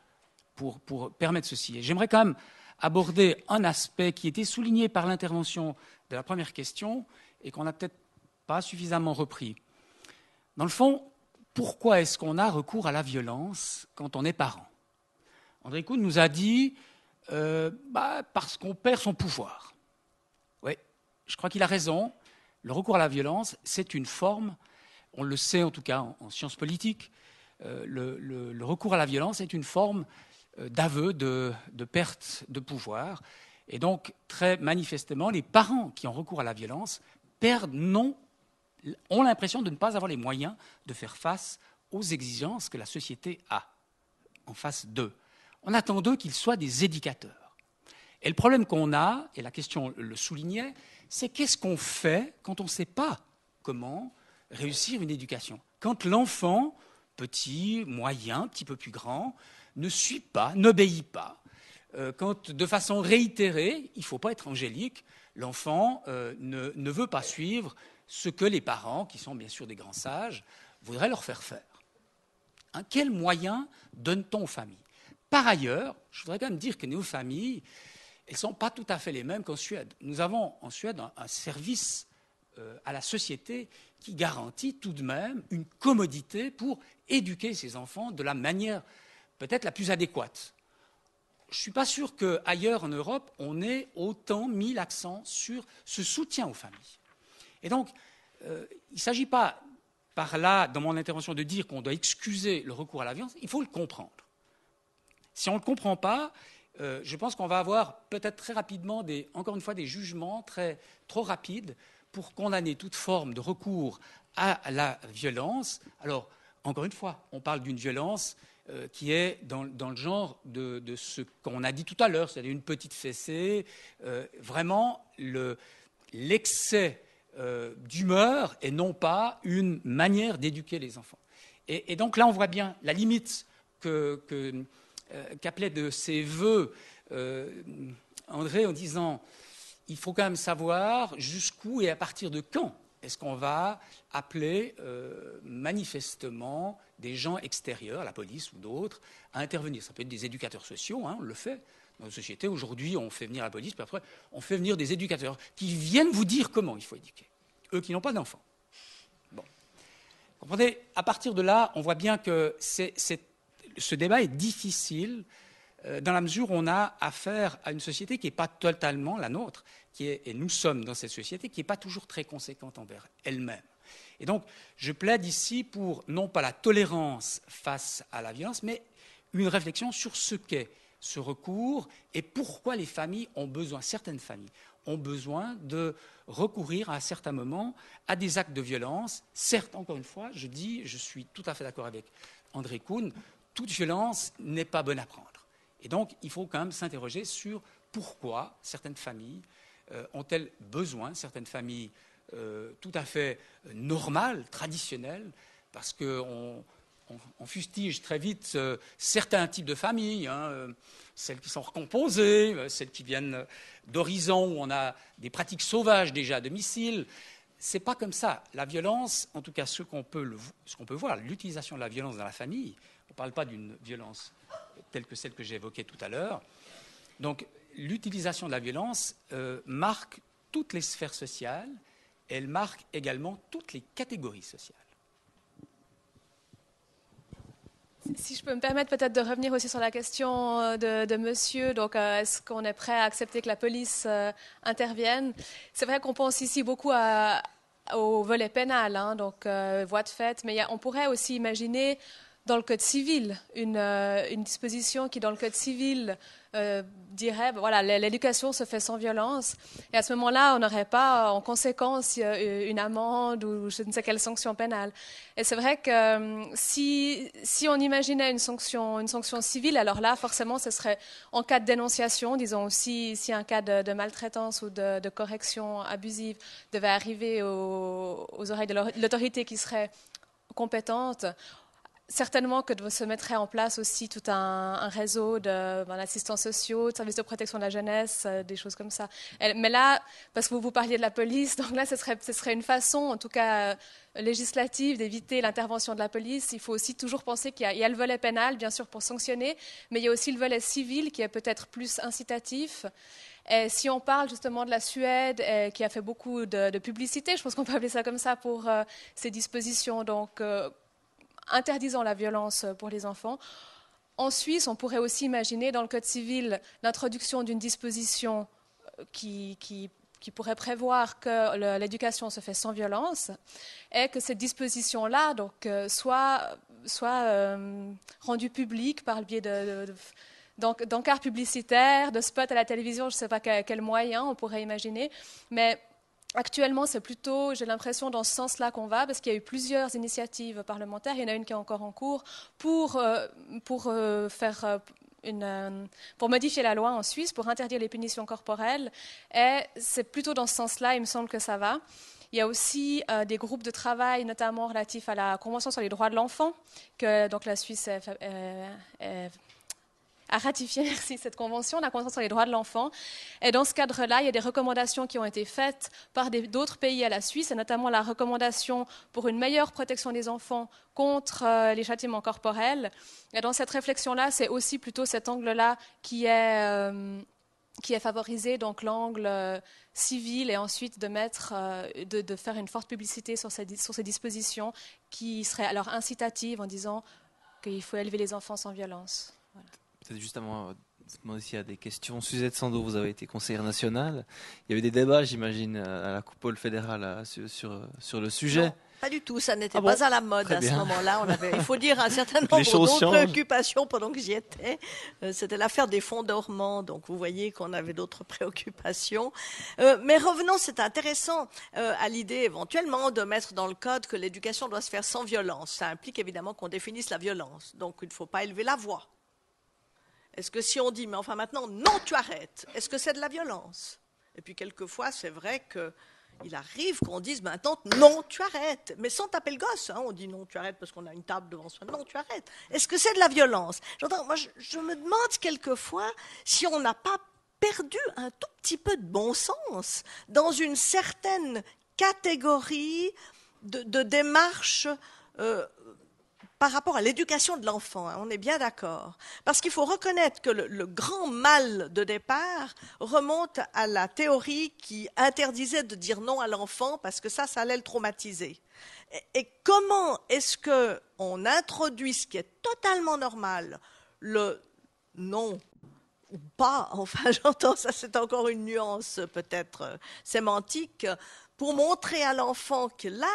pour permettre ceci? Et j'aimerais quand même aborder un aspect qui était souligné par l'intervention de la première question et qu'on n'a peut-être pas suffisamment repris. Dans le fond, pourquoi est-ce qu'on a recours à la violence quand on est parent? André Kuhn nous a dit parce qu'on perd son pouvoir. Oui, je crois qu'il a raison. Le recours à la violence, c'est une forme, on le sait en tout cas en sciences politiques, le recours à la violence est une forme d'aveu de perte de pouvoir. Et donc, très manifestement, les parents qui ont recours à la violence ont l'impression de ne pas avoir les moyens de faire face aux exigences que la société a en face d'eux. On attend d'eux qu'ils soient des éducateurs. Et le problème qu'on a, et la question le soulignait, c'est qu'est-ce qu'on fait quand on ne sait pas comment réussir une éducation? Quand l'enfant, petit, moyen, un petit peu plus grand, ne suit pas, n'obéit pas. Quand, de façon réitérée, il ne faut pas être angélique, l'enfant ne veut pas suivre ce que les parents, qui sont bien sûr des grands sages, voudraient leur faire faire. Quels moyens donne-t-on aux familles? Par ailleurs, je voudrais quand même dire que nos familles, elles ne sont pas tout à fait les mêmes qu'en Suède. Nous avons en Suède un service à la société qui garantit tout de même une commodité pour éduquer ses enfants de la manière peut-être la plus adéquate. Je ne suis pas sûr qu'ailleurs en Europe, on ait autant mis l'accent sur ce soutien aux familles. Et donc, il ne s'agit pas par là, dans mon intervention, de dire qu'on doit excuser le recours à la violence, il faut le comprendre. Si on ne le comprend pas, je pense qu'on va avoir peut-être très rapidement, encore une fois, des jugements trop rapides pour condamner toute forme de recours à la violence. Alors, encore une fois, on parle d'une violence qui est dans le genre de ce qu'on a dit tout à l'heure, c'est-à-dire une petite fessée, vraiment l'excès d'humeur et non pas une manière d'éduquer les enfants. Et donc là, on voit bien la limite qu'appelait de ses voeux André en disant il faut quand même savoir jusqu'où et à partir de quand est-ce qu'on va appeler manifestement des gens extérieurs, la police ou d'autres, à intervenir. Ça peut être des éducateurs sociaux, on le fait. Dans nos sociétés, aujourd'hui, on fait venir la police, puis après, on fait venir des éducateurs qui viennent vous dire comment il faut éduquer. Eux qui n'ont pas d'enfants. Bon. Comprenez, à partir de là, on voit bien que ce débat est difficile dans la mesure où on a affaire à une société qui n'est pas totalement la nôtre, et nous sommes dans cette société qui n'est pas toujours très conséquente envers elle-même. Et donc, je plaide ici pour non pas la tolérance face à la violence, mais une réflexion sur ce qu'est ce recours et pourquoi les familles ont besoin, certaines familles ont besoin de recourir à un certain moment à des actes de violence. Certes, encore une fois, je suis tout à fait d'accord avec André Kuhn, toute violence n'est pas bonne à prendre. Et donc, il faut quand même s'interroger sur pourquoi certaines familles ont-elles besoin, certaines familles tout à fait normales, traditionnelles, parce qu'on fustige très vite certains types de familles, celles qui sont recomposées, celles qui viennent d'horizons où on a des pratiques sauvages déjà à domicile. C'est pas comme ça. La violence, en tout cas ce qu'on peut voir, l'utilisation de la violence dans la famille, on ne parle pas d'une violence telle que celle que j'ai évoquée tout à l'heure. Donc l'utilisation de la violence marque toutes les sphères sociales, elle marque également toutes les catégories sociales. Si je peux me permettre peut-être de revenir aussi sur la question de monsieur, donc est-ce qu'on est prêt à accepter que la police intervienne? C'est vrai qu'on pense ici beaucoup au volet pénal, donc voie de fait, mais on pourrait aussi imaginer dans le Code civil une disposition qui, dans le Code civil, dirait voilà, l'éducation se fait sans violence. Et à ce moment-là, on n'aurait pas en conséquence une amende ou je ne sais quelle sanction pénale. Et c'est vrai que si on imaginait une sanction civile, alors là, forcément, ce serait en cas de dénonciation, disons aussi si un cas de maltraitance ou de correction abusive devait arriver aux oreilles de l'autorité qui serait compétente. Certainement que se mettrait en place aussi tout un réseau d'assistants sociaux, de services de protection de la jeunesse, des choses comme ça. Mais là, parce que vous parliez de la police, donc là, ce serait une façon, en tout cas législative, d'éviter l'intervention de la police. Il faut aussi toujours penser qu'il y a le volet pénal, bien sûr, pour sanctionner, mais il y a aussi le volet civil qui est peut-être plus incitatif. Et si on parle justement de la Suède, qui a fait beaucoup de publicité, je pense qu'on peut appeler ça comme ça pour ces dispositions, donc interdisant la violence pour les enfants. En Suisse, on pourrait aussi imaginer dans le Code civil l'introduction d'une disposition qui pourrait prévoir que l'éducation se fait sans violence et que cette disposition-là donc, soit rendue publique par le biais d'encarts publicitaires, de spots à la télévision, je ne sais pas quel moyen on pourrait imaginer, mais actuellement, c'est plutôt, j'ai l'impression, dans ce sens-là qu'on va, parce qu'il y a eu plusieurs initiatives parlementaires. Il y en a une qui est encore en cours pour modifier la loi en Suisse, pour interdire les punitions corporelles. Et c'est plutôt dans ce sens-là, il me semble que ça va. Il y a aussi des groupes de travail, notamment relatifs à la Convention sur les droits de l'enfant, que donc la Suisse a ratifié cette convention, la Convention sur les droits de l'enfant. Et dans ce cadre-là, il y a des recommandations qui ont été faites par d'autres pays à la Suisse, et notamment la recommandation pour une meilleure protection des enfants contre les châtiments corporels. Et dans cette réflexion-là, c'est aussi plutôt cet angle-là qui est favorisé, donc l'angle civil, et ensuite de faire une forte publicité sur ces dispositions qui seraient alors incitatives en disant qu'il faut élever les enfants sans violence. Voilà. Peut-être justement, vous demandez s'il y a des questions. Suzette Sandeau, vous avez été conseillère nationale. Il y avait des débats, j'imagine, à la coupole fédérale sur le sujet. Pas du tout, ça n'était Ah bon? pas à la mode Très à ce bien. moment-là. On avait, il faut dire, un certain Les nombre choses d'autres changent. préoccupations pendant que j'y étais. C'était l'affaire des fonds dormants, donc vous voyez qu'on avait d'autres préoccupations. Mais revenons, c'est intéressant, à l'idée éventuellement de mettre dans le code que l'éducation doit se faire sans violence. Ça implique évidemment qu'on définisse la violence, donc il ne faut pas élever la voix. Est-ce que si on dit, mais enfin maintenant, non, tu arrêtes, est-ce que c'est de la violence? Et puis quelquefois, c'est vrai que il arrive qu'on dise maintenant, non, tu arrêtes, mais sans taper le gosse. Hein. On dit non, tu arrêtes parce qu'on a une table devant soi. Non, tu arrêtes. Est-ce que c'est de la violence? Moi, je me demande quelquefois si on n'a pas perdu un tout petit peu de bon sens dans une certaine catégorie de démarche par rapport à l'éducation de l'enfant, hein, on est bien d'accord. Parce qu'il faut reconnaître que le grand mal de départ remonte à la théorie qui interdisait de dire non à l'enfant parce que ça allait le traumatiser. Et comment est-ce qu'on introduit ce qui est totalement normal, le non ou pas, enfin j'entends ça, c'est encore une nuance peut-être sémantique, pour montrer à l'enfant que là,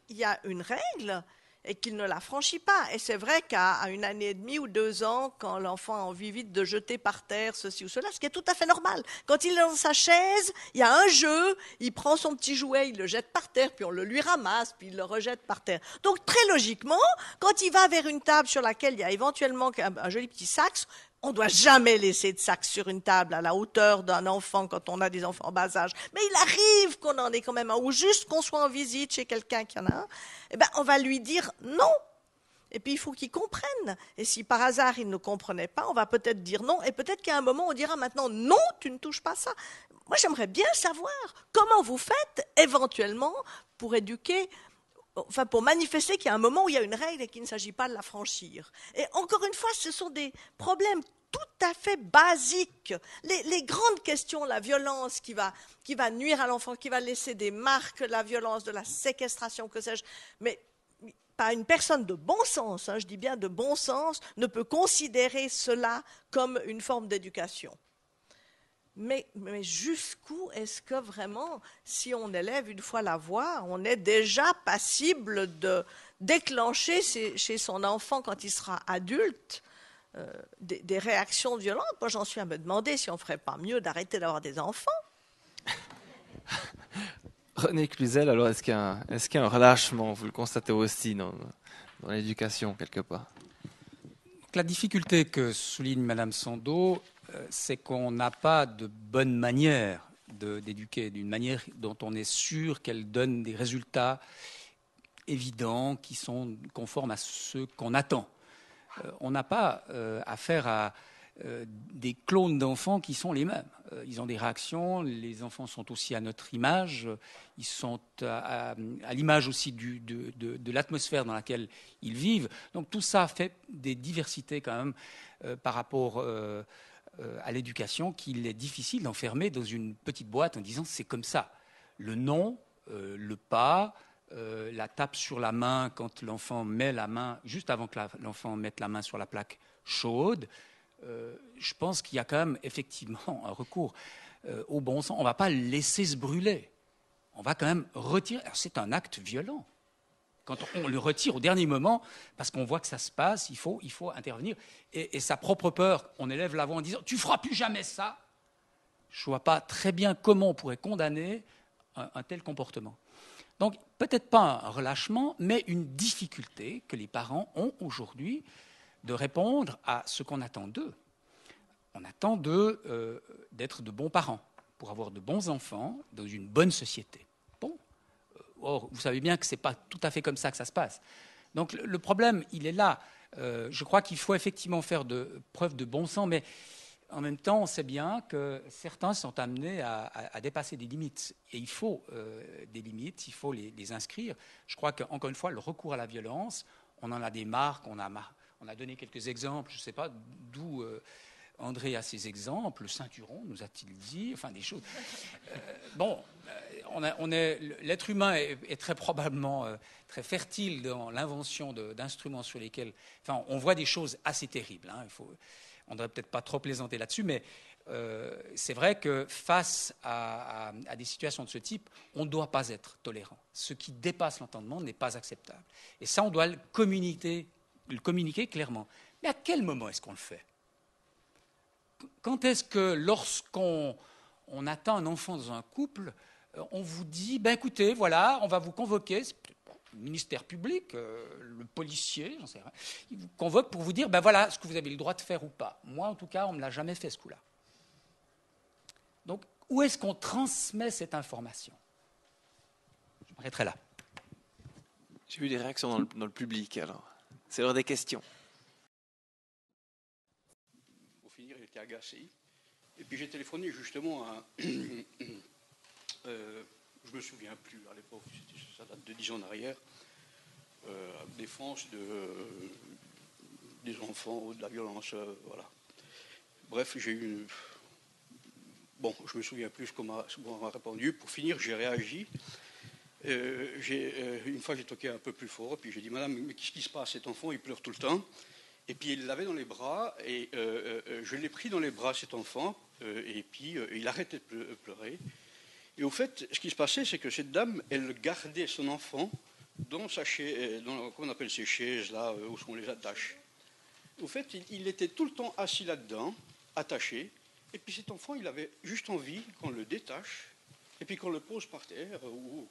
il y a une règle et qu'il ne la franchit pas. Et c'est vrai qu'à 1 année et demie ou 2 ans, quand l'enfant a envie vite de jeter par terre ceci ou cela, ce qui est tout à fait normal. Quand il est dans sa chaise, il y a un jeu, il prend son petit jouet, il le jette par terre, puis on le lui ramasse, puis il le rejette par terre. Donc très logiquement, quand il va vers une table sur laquelle il y a éventuellement un joli petit sac, on ne doit jamais laisser de sac sur une table à la hauteur d'un enfant quand on a des enfants en bas âge. Mais il arrive qu'on en ait quand même un, ou juste qu'on soit en visite chez quelqu'un qui en a un. Eh ben, on va lui dire non. Et puis il faut qu'il comprenne. Et si par hasard il ne comprenait pas, on va peut-être dire non. Et peut-être qu'à un moment on dira maintenant non, tu ne touches pas ça. Moi j'aimerais bien savoir comment vous faites éventuellement pour éduquer. Enfin, pour manifester qu'il y a un moment où il y a une règle et qu'il ne s'agit pas de la franchir. Et encore une fois, ce sont des problèmes tout à fait basiques. Les grandes questions, la violence qui va nuire à l'enfant, qui va laisser des marques, la violence de la séquestration, que sais-je, mais pas une personne de bon sens, hein, je dis bien de bon sens, ne peut considérer cela comme une forme d'éducation. Mais jusqu'où est-ce que vraiment, si on élève une fois la voix, on est déjà passible de déclencher chez son enfant, quand il sera adulte, des réactions violentes? Moi, j'en suis à me demander si on ne ferait pas mieux d'arrêter d'avoir des enfants. René Cluzel, alors est-ce qu'il y a un relâchement? Vous le constatez aussi dans l'éducation, quelque part. La difficulté que souligne Madame Sando, c'est qu'on n'a pas de bonne manière d'éduquer, d'une manière dont on est sûr qu'elle donne des résultats évidents qui sont conformes à ceux qu'on attend. On n'a pas affaire à des clones d'enfants qui sont les mêmes. Ils ont des réactions, les enfants sont aussi à notre image, ils sont à l'image aussi de l'atmosphère dans laquelle ils vivent. Donc tout ça fait des diversités quand même par rapport à l'éducation qu'il est difficile d'enfermer dans une petite boîte en disant c'est comme ça. Le non, le pas, la tape sur la main quand l'enfant met la main, juste avant que l'enfant mette la main sur la plaque chaude, je pense qu'il y a quand même effectivement un recours au bon sens. On ne va pas le laisser se brûler. On va quand même retirer. Alors, c'est un acte violent. Quand on le retire au dernier moment, parce qu'on voit que ça se passe, il faut intervenir. Et sa propre peur, on élève la voix en disant « tu ne feras plus jamais ça ». Je ne vois pas très bien comment on pourrait condamner un tel comportement. Donc, peut-être pas un relâchement, mais une difficulté que les parents ont aujourd'hui de répondre à ce qu'on attend d'eux. On attend d'eux d'être de bons parents, pour avoir de bons enfants dans une bonne société. Bon. Or, vous savez bien que ce n'est pas tout à fait comme ça que ça se passe. Donc, le problème, il est là. Je crois qu'il faut effectivement faire preuve de bon sens, mais en même temps, on sait bien que certains sont amenés à dépasser des limites. Et il faut des limites, il faut les inscrire. Je crois qu'encore une fois, le recours à la violence, on en a des marques, on a donné quelques exemples, je ne sais pas d'où André a ces exemples, le ceinturon, nous a-t-il dit, enfin des choses. L'être humain est très probablement très fertile dans l'invention d'instruments sur lesquels, enfin, on voit des choses assez terribles. Hein, on ne devrait peut-être pas trop plaisanter là-dessus, mais c'est vrai que face à des situations de ce type, on ne doit pas être tolérant. Ce qui dépasse l'entendement n'est pas acceptable. Et ça, on doit le communiquer clairement. Mais à quel moment est-ce qu'on le fait? Quand est-ce que lorsqu'on attend un enfant dans un couple, on vous dit, ben écoutez, voilà, on va vous convoquer, le ministère public, le policier, j'en sais rien, il vous convoque pour vous dire, ben voilà ce que vous avez le droit de faire ou pas. Moi, en tout cas, on ne me l'a jamais fait ce coup-là. Donc, où est-ce qu'on transmet cette information? Je m'arrêterai là. J'ai eu des réactions dans le public, alors. C'est l'heure des questions. Pour finir, il était agacé. Et puis j'ai téléphoné justement à... je me souviens plus, à l'époque, ça date de 10 ans en arrière, défense des enfants, de la violence, voilà. Bref, j'ai eu... Bon, je me souviens plus ce qu'on m'a répondu. Pour finir, j'ai réagi. Une fois, j'ai toqué un peu plus fort, puis j'ai dit, madame, mais qu'est-ce qui se passe? Cet enfant, il pleure tout le temps. Et puis, il l'avait dans les bras, et je l'ai pris dans les bras, cet enfant, et puis il arrêtait de pleurer. Et au fait, ce qui se passait, c'est que cette dame, elle gardait son enfant dans sa chaise, comment on appelle ces chaises, là, où on les attache. Au fait, il était tout le temps assis là-dedans, attaché, et puis cet enfant, il avait juste envie qu'on le détache, et puis qu'on le pose par terre, ou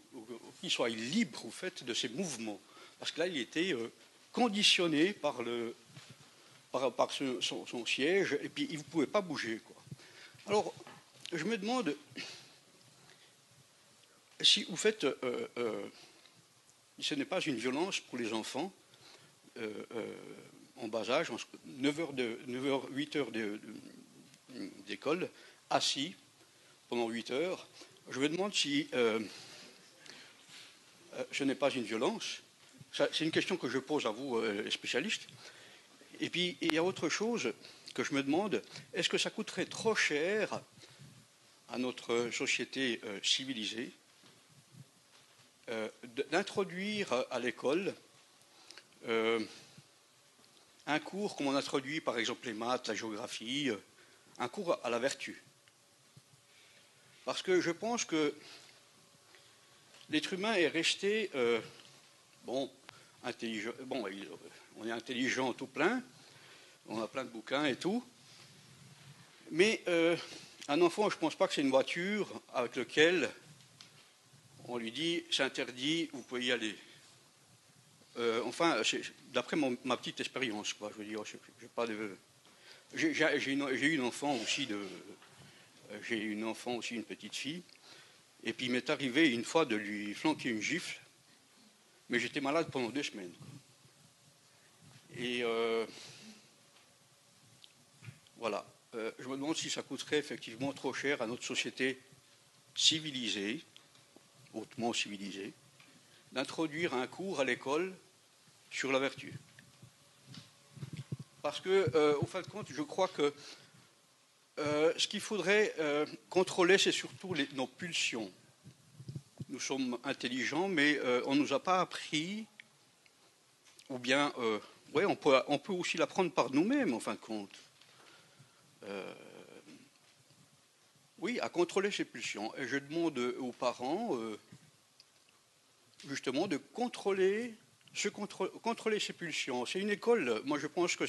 qu'il soit libre, au fait, de ses mouvements. Parce que là, il était conditionné par son siège, et puis il ne pouvait pas bouger, quoi. Alors, je me demande si, au fait, ce n'est pas une violence pour les enfants en bas âge, 8 heures d'école, assis pendant 8 heures. Je me demande si ce n'est pas une violence. C'est une question que je pose à vous, les spécialistes. Et puis, il y a autre chose que je me demande, est-ce que ça coûterait trop cher à notre société civilisée d'introduire à l'école un cours comme on introduit par exemple les maths, la géographie, un cours à la vertu? Parce que je pense que l'être humain est resté intelligent. Bon, on est intelligent tout plein, on a plein de bouquins et tout, mais un enfant, je ne pense pas que c'est une voiture avec laquelle on lui dit c'est interdit, vous pouvez y aller. Enfin, d'après ma petite expérience, quoi. Je veux dire, j'ai eu une enfant aussi une petite fille, et puis il m'est arrivé une fois de lui flanquer une gifle, mais j'étais malade pendant 2 semaines. Et voilà. Je me demande si ça coûterait effectivement trop cher à notre société civilisée, hautement civilisée, d'introduire un cours à l'école sur la vertu. Parce que, au fin de compte, je crois que ce qu'il faudrait contrôler, c'est surtout nos pulsions. Nous sommes intelligents, mais on ne nous a pas appris, ou bien, on peut aussi l'apprendre par nous-mêmes, en fin de compte. Oui, à contrôler ses pulsions. Et je demande aux parents, justement, de contrôler ses pulsions. C'est une école. Moi, je pense que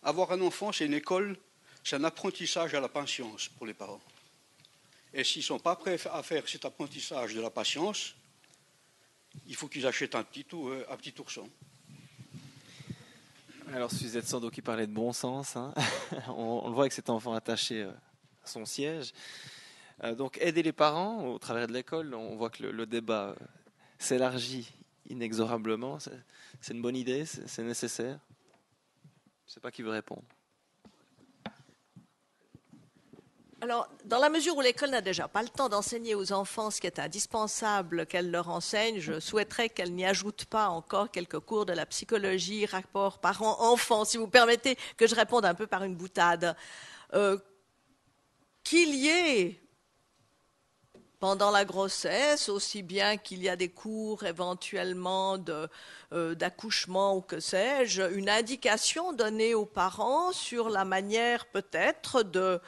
avoir un enfant, c'est une école, c'est un apprentissage à la patience pour les parents. Et s'ils ne sont pas prêts à faire cet apprentissage de la patience, il faut qu'ils achètent un petit ourson. Alors, Suzette Sandeau qui parlait de bon sens, hein. On le voit avec cet enfant attaché à son siège. Donc, aider les parents au travers de l'école, on voit que le débat s'élargit inexorablement. C'est une bonne idée, c'est nécessaire. Je ne sais pas qui veut répondre. Alors, dans la mesure où l'école n'a déjà pas le temps d'enseigner aux enfants ce qui est indispensable qu'elle leur enseigne, je souhaiterais qu'elle n'y ajoute pas encore quelques cours de la psychologie, rapport parents-enfants, si vous permettez que je réponde un peu par une boutade. Qu'il y ait, pendant la grossesse, aussi bien qu'il y a des cours éventuellement d'accouchement ou que sais-je, une indication donnée aux parents sur la manière peut-être de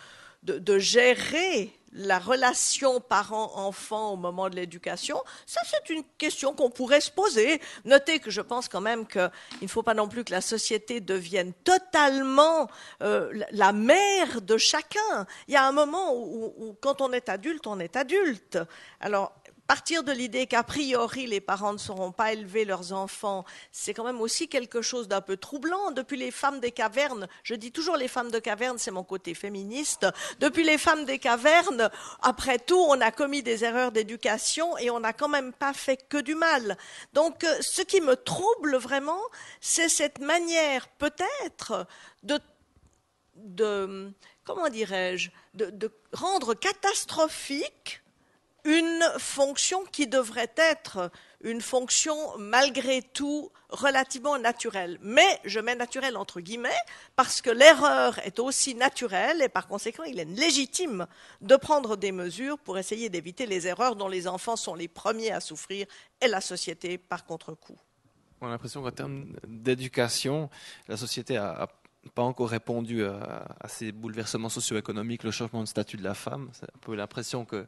de gérer la relation parent-enfant au moment de l'éducation, ça c'est une question qu'on pourrait se poser. Notez que je pense quand même qu'il ne faut pas non plus que la société devienne totalement la mère de chacun. Il y a un moment où quand on est adulte, on est adulte. Alors, partir de l'idée qu'a priori les parents ne sauront pas élever leurs enfants, c'est quand même aussi quelque chose d'un peu troublant. Depuis les femmes des cavernes, je dis toujours les femmes de cavernes, c'est mon côté féministe, depuis les femmes des cavernes, après tout, on a commis des erreurs d'éducation et on n'a quand même pas fait que du mal. Donc, ce qui me trouble vraiment, c'est cette manière peut-être comment dirais-je, de rendre catastrophique une fonction qui devrait être une fonction malgré tout relativement naturelle. Mais je mets naturelle entre guillemets parce que l'erreur est aussi naturelle et par conséquent il est légitime de prendre des mesures pour essayer d'éviter les erreurs dont les enfants sont les premiers à souffrir et la société par contre-coup. On a l'impression qu'en termes d'éducation, la société n'a pas encore répondu à ces bouleversements socio-économiques, le changement de statut de la femme. C'est un peu l'impression que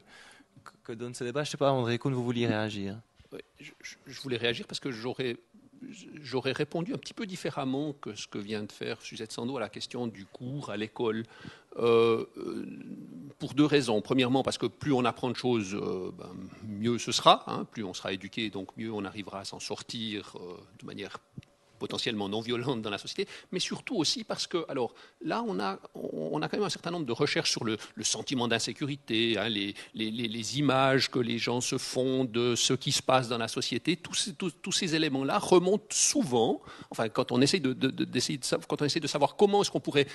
donne ce débat. Je ne sais pas, André Kuhn, vous vouliez réagir? Oui, je voulais réagir parce que j'aurais répondu un petit peu différemment que ce que vient de faire Suzette Sandeau à la question du cours à l'école. Pour deux raisons. Premièrement, parce que plus on apprend de choses, mieux ce sera. Plus on sera éduqué, donc mieux on arrivera à s'en sortir de manière potentiellement non violente dans la société, mais surtout aussi parce que, alors là, on a quand même un certain nombre de recherches sur le sentiment d'insécurité, les images que les gens se font de ce qui se passe dans la société. Tous ces éléments-là remontent souvent, enfin, quand on essaie de savoir comment est-ce qu'on pourrait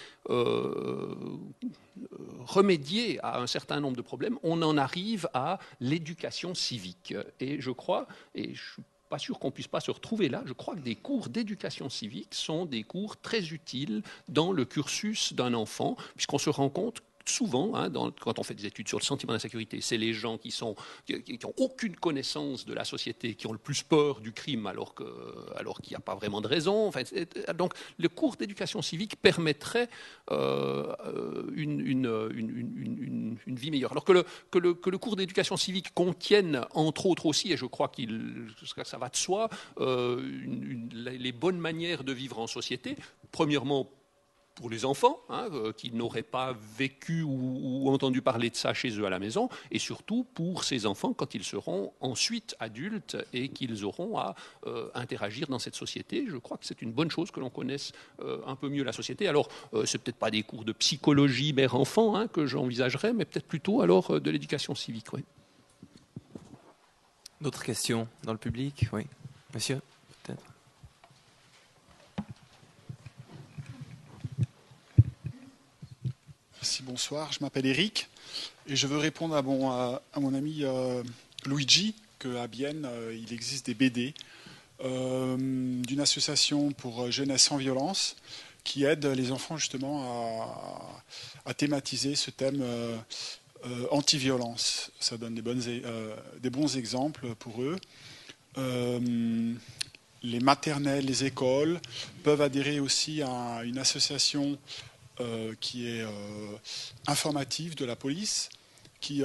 remédier à un certain nombre de problèmes, on en arrive à l'éducation civique. Et je crois, et je suis pas sûr qu'on puisse pas se retrouver là. Je crois que des cours d'éducation civique sont des cours très utiles dans le cursus d'un enfant, puisqu'on se rend compte souvent, quand on fait des études sur le sentiment d'insécurité, c'est les gens qui ont aucune connaissance de la société, qui ont le plus peur du crime, alors qu'il n'y a pas vraiment de raison. Enfin, donc, le cours d'éducation civique permettrait une vie meilleure. Alors que le cours d'éducation civique contienne, entre autres aussi, et je crois que ça va de soi, les bonnes manières de vivre en société. Premièrement, pour les enfants, qui n'auraient pas vécu ou entendu parler de ça chez eux à la maison, et surtout pour ces enfants quand ils seront ensuite adultes et qu'ils auront à interagir dans cette société. Je crois que c'est une bonne chose que l'on connaisse un peu mieux la société. Alors, c'est peut-être pas des cours de psychologie mère-enfant que j'envisagerais, mais peut-être plutôt alors de l'éducation civique. Oui. D'autres questions dans le public? Oui, monsieur, peut-être. Merci, bonsoir. Je m'appelle Eric et je veux répondre à mon ami Luigi qu'à Bienne, il existe des BD d'une association pour jeunesse sans violence qui aide les enfants justement à thématiser ce thème anti-violence. Ça donne des bons exemples pour eux. Les maternelles, les écoles peuvent adhérer aussi à une association qui est informative de la police, qui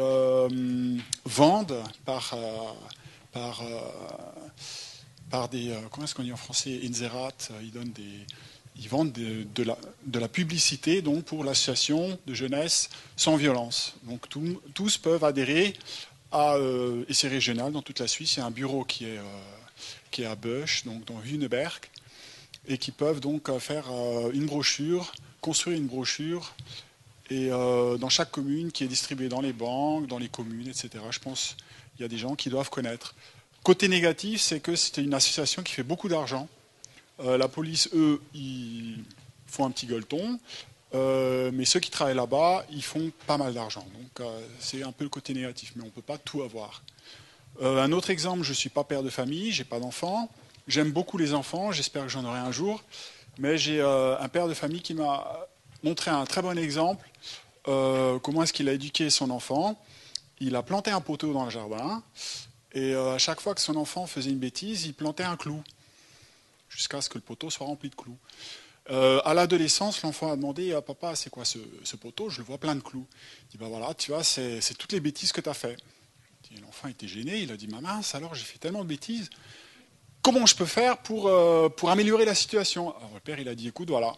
vendent par des comment est-ce qu'on dit en français, insérat, ils vendent de la publicité donc pour l'association de jeunesse sans violence. Donc tous peuvent adhérer et c'est régional dans toute la Suisse. Il y a un bureau qui est à Bösch, donc dans Hüneberg, et qui peuvent donc faire une brochure, construire une brochure et dans chaque commune qui est distribuée dans les banques, dans les communes, etc. Je pense qu'il y a des gens qui doivent connaître. Côté négatif, c'est que c'est une association qui fait beaucoup d'argent. La police, eux, ils font un petit gueuleton, mais ceux qui travaillent là-bas, ils font pas mal d'argent. Donc c'est un peu le côté négatif, mais on ne peut pas tout avoir. Un autre exemple, je ne suis pas père de famille, je n'ai pas d'enfants. J'aime beaucoup les enfants, j'espère que j'en aurai un jour. Mais j'ai un père de famille qui m'a montré un très bon exemple. Comment est-ce qu'il a éduqué son enfant? Il a planté un poteau dans le jardin et à chaque fois que son enfant faisait une bêtise, il plantait un clou jusqu'à ce que le poteau soit rempli de clous. À l'adolescence, l'enfant a demandé à papa, c'est quoi ce poteau? Je le vois plein de clous. Il dit, bah voilà, tu vois, c'est toutes les bêtises que tu as fait. L'enfant était gêné, il a dit, ma mince, alors j'ai fait tellement de bêtises. Comment je peux faire pour améliorer la situation? Alors le père, il a dit, écoute, voilà,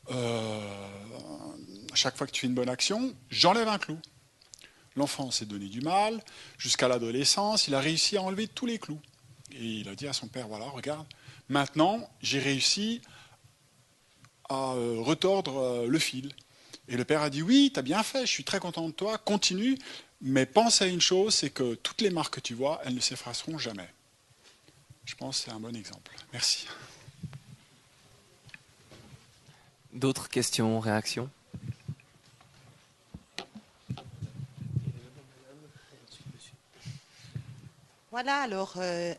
à chaque fois que tu fais une bonne action, j'enlève un clou. L'enfant s'est donné du mal, jusqu'à l'adolescence, il a réussi à enlever tous les clous. Et il a dit à son père, voilà, regarde, maintenant, j'ai réussi à retordre le fil. Et le père a dit, oui, tu as bien fait, je suis très content de toi, continue, mais pense à une chose, c'est que toutes les marques que tu vois, elles ne s'effaceront jamais. Je pense que c'est un bon exemple. Merci. D'autres questions, réactions? Voilà, alors, il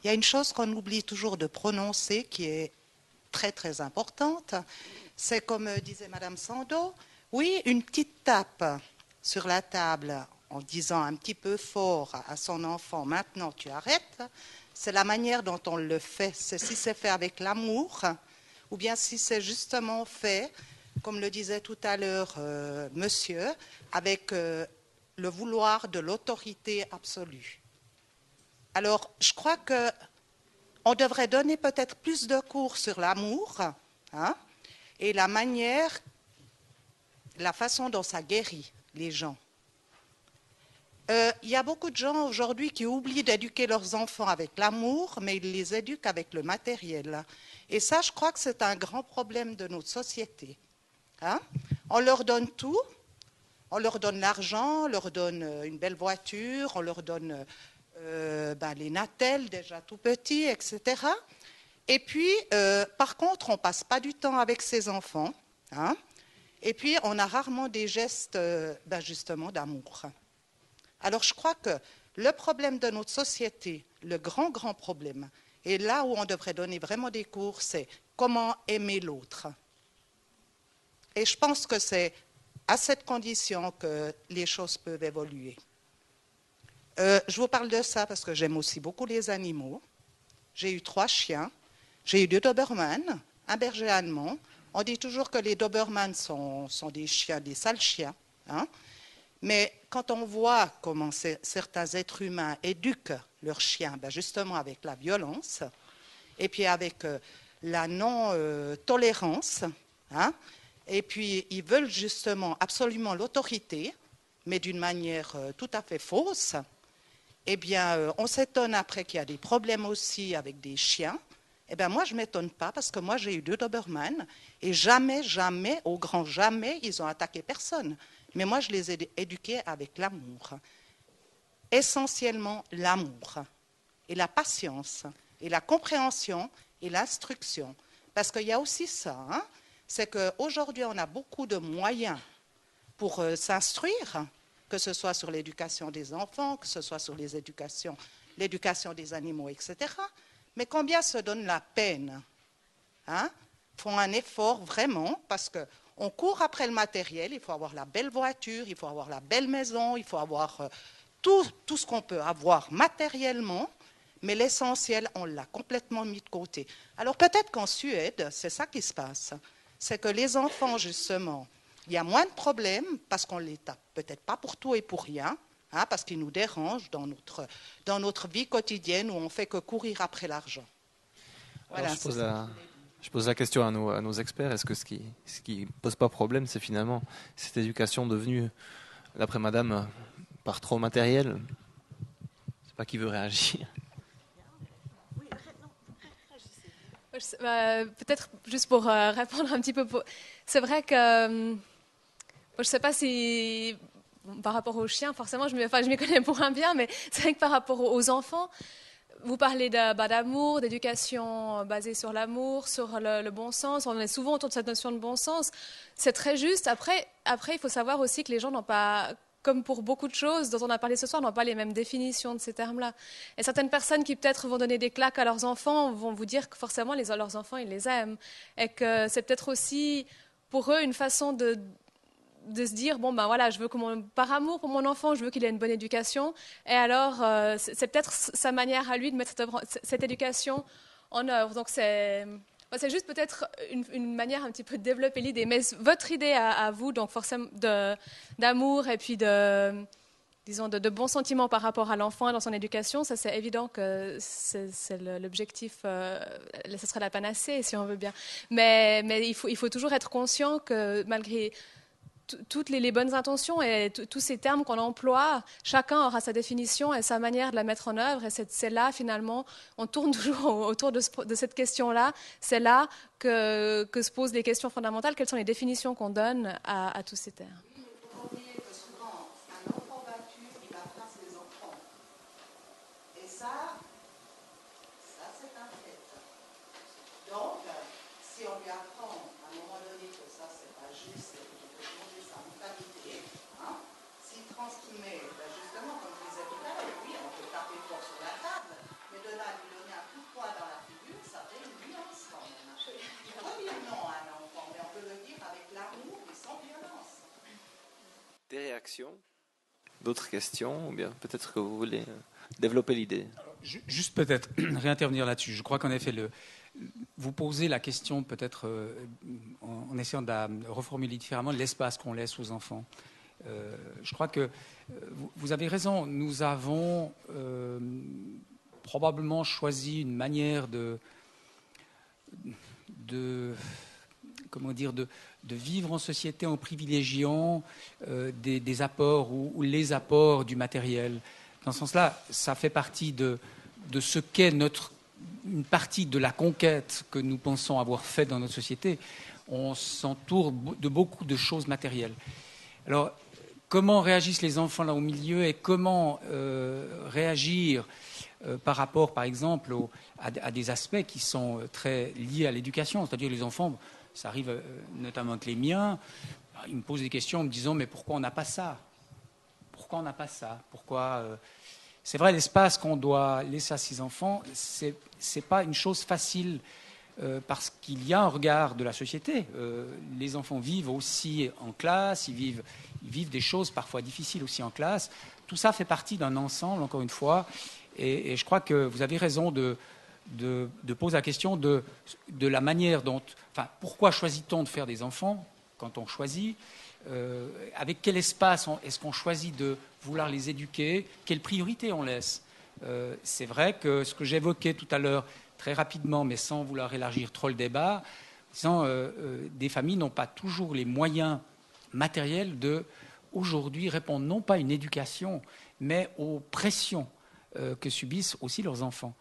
y a une chose qu'on oublie toujours de prononcer qui est très, très importante. C'est comme disait Madame Sando, oui, une petite tape sur la table en disant un petit peu fort à son enfant, maintenant tu arrêtes, c'est la manière dont on le fait. C'est si c'est fait avec l'amour, ou bien si c'est justement fait, comme le disait tout à l'heure monsieur, avec le vouloir de l'autorité absolue. Alors, je crois qu'on devrait donner peut-être plus de cours sur l'amour, hein, et la manière, la façon dont ça guérit les gens. Il y a beaucoup de gens aujourd'hui qui oublient d'éduquer leurs enfants avec l'amour, mais ils les éduquent avec le matériel. Et ça, je crois que c'est un grand problème de notre société. Hein? On leur donne tout, on leur donne l'argent, on leur donne une belle voiture, on leur donne les Natel déjà tout petits, etc. Et puis, par contre, on ne passe pas du temps avec ses enfants. Hein? Et puis, on a rarement des gestes justement d'amour. Alors, je crois que le problème de notre société, le grand, grand problème, et là où on devrait donner vraiment des cours, c'est comment aimer l'autre. Et je pense que c'est à cette condition que les choses peuvent évoluer. Je vous parle de ça parce que j'aime aussi beaucoup les animaux. J'ai eu 3 chiens, j'ai eu 2 Doberman, un berger allemand. On dit toujours que les Doberman sont des chiens, des sales chiens. Hein? Mais quand on voit comment certains êtres humains éduquent leurs chiens, justement avec la violence, et puis avec la non-tolérance, hein, et puis ils veulent justement absolument l'autorité, mais d'une manière tout à fait fausse, eh bien, on s'étonne après qu'il y a des problèmes aussi avec des chiens. Eh bien, moi, je ne m'étonne pas parce que moi, j'ai eu 2 Doberman et jamais, jamais, au grand jamais, ils ont attaqué personne. Mais moi, je les ai éduqués avec l'amour. Essentiellement l'amour et la patience et la compréhension et l'instruction. Parce qu'il y a aussi ça, hein, c'est qu'aujourd'hui, on a beaucoup de moyens pour s'instruire, que ce soit sur l'éducation des enfants, que ce soit sur l'éducation des animaux, etc. Mais combien se donnent la peine, hein, font un effort vraiment, parce qu'on court après le matériel, il faut avoir la belle voiture, il faut avoir la belle maison, il faut avoir tout ce qu'on peut avoir matériellement, mais l'essentiel, on l'a complètement mis de côté. Alors peut-être qu'en Suède, c'est ça qui se passe, c'est que les enfants, justement, il y a moins de problèmes parce qu'on ne les tape peut-être pas pour tout et pour rien, hein, parce qu'ils nous dérangent dans notre vie quotidienne où on ne fait que courir après l'argent. Voilà, je pose la question à nos experts. Est-ce que ce qui pose pas problème, c'est finalement cette éducation devenue, d'après madame, par trop matériel? Je ne sais pas qui veut réagir. Peut-être juste pour répondre un petit peu. C'est vrai que je ne sais pas si par rapport aux chiens, forcément, je m'y connais pour un bien, mais c'est vrai que par rapport aux enfants, vous parlez d'amour, d'éducation basée sur l'amour, sur le bon sens. On est souvent autour de cette notion de bon sens. C'est très juste. Après, il faut savoir aussi que les gens n'ont pas, comme pour beaucoup de choses dont on a parlé ce soir, n'ont pas les mêmes définitions de ces termes-là. Et certaines personnes qui peut-être vont donner des claques à leurs enfants vont vous dire que forcément leurs enfants, ils les aiment. Et que c'est peut-être aussi pour eux une façon de se dire, bon ben voilà, je veux par amour pour mon enfant, je veux qu'il ait une bonne éducation. Et alors, c'est peut-être sa manière à lui de mettre cette éducation en œuvre. Donc C'est juste peut-être une manière un petit peu de développer l'idée. Mais votre idée à vous, donc forcément d'amour et puis de bons sentiments par rapport à l'enfant et dans son éducation, ça c'est évident que c'est l'objectif, ce serait la panacée si on veut bien. Mais il faut toujours être conscient que malgré toutes les bonnes intentions et tous ces termes qu'on emploie, chacun aura sa définition et sa manière de la mettre en œuvre. Et c'est là, finalement, on tourne toujours autour de cette question-là. C'est là que se posent les questions fondamentales. Quelles sont les définitions qu'on donne à tous ces termes? Oui, mais il faut oublier que souvent, un enfant battu, il attrape ses enfants. Et ça c'est un fait. Donc, si on lui apprend à un moment donné que ça, c'est pas juste, et qu'il faut changer sa mentalité, s'il transmet, justement, comme je disais tout à l'heure, oui, on peut taper fort sur la table, mais de là à lui donner un coup de poing dans la figure, ça fait une violence quand même. Il faut dire non à un enfant, mais on peut le dire avec l'amour et sans violence. Des réactions? D'autres questions? Ou bien peut-être que vous voulez développer l'idée? Juste peut-être réintervenir là-dessus. Je crois qu'en effet, vous posez la question peut-être en essayant de la reformuler différemment, l'espace qu'on laisse aux enfants. Je crois que vous avez raison. Nous avons probablement choisi une manière de vivre en société en privilégiant des apports ou les apports du matériel. Dans ce sens-là, ça fait partie de ce qu'est une partie de la conquête que nous pensons avoir fait dans notre société. On s'entoure de beaucoup de choses matérielles. Alors, comment réagissent les enfants là au milieu et comment réagir par rapport, par exemple, à des aspects qui sont très liés à l'éducation. C'est-à-dire les enfants, ça arrive notamment avec les miens, ils me posent des questions en me disant « mais pourquoi on n'a pas ça ? Pourquoi on n'a pas ça ? Pourquoi C'est vrai, l'espace qu'on doit laisser à ses enfants, c'est pas une chose facile parce qu'il y a un regard de la société. Les enfants vivent aussi en classe, ils vivent des choses parfois difficiles aussi en classe. Tout ça fait partie d'un ensemble, encore une fois. Et je crois que vous avez raison de poser la question de la manière dont... Enfin, pourquoi choisit-on de faire des enfants quand on choisit avec quel espace est-ce qu'on choisit de vouloir les éduquer? Quelle priorité on laisse? C'est vrai que ce que j'évoquais tout à l'heure, très rapidement, mais sans vouloir élargir trop le débat, des familles n'ont pas toujours les moyens matériels de, aujourd'hui, répondre non pas à une éducation, mais aux pressions que subissent aussi leurs enfants.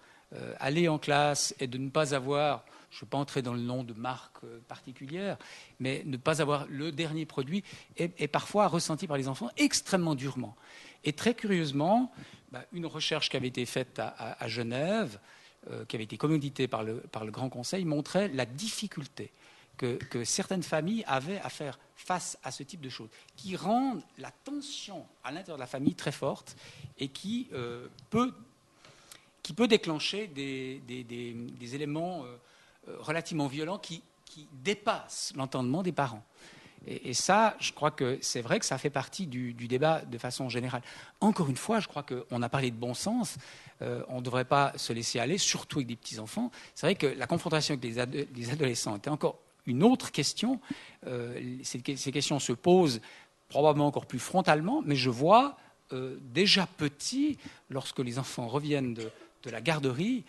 Aller en classe et de ne pas avoir, je ne vais pas entrer dans le nom de marque particulière, mais ne pas avoir le dernier produit est parfois ressenti par les enfants extrêmement durement. Et très curieusement, une recherche qui avait été faite à Genève, qui avait été commanditée par le Grand Conseil, montrait la difficulté que certaines familles avaient à faire face à ce type de choses, qui rendent la tension à l'intérieur de la famille très forte et qui peut déclencher des éléments relativement violents qui dépassent l'entendement des parents. Et ça, je crois que c'est vrai que ça fait partie du débat de façon générale. Encore une fois, je crois qu'on a parlé de bon sens. On ne devrait pas se laisser aller, surtout avec des petits-enfants. C'est vrai que la confrontation avec les adolescents était encore une autre question. Ces questions se posent probablement encore plus frontalement, mais je vois déjà petit, lorsque les enfants reviennent de la garderie,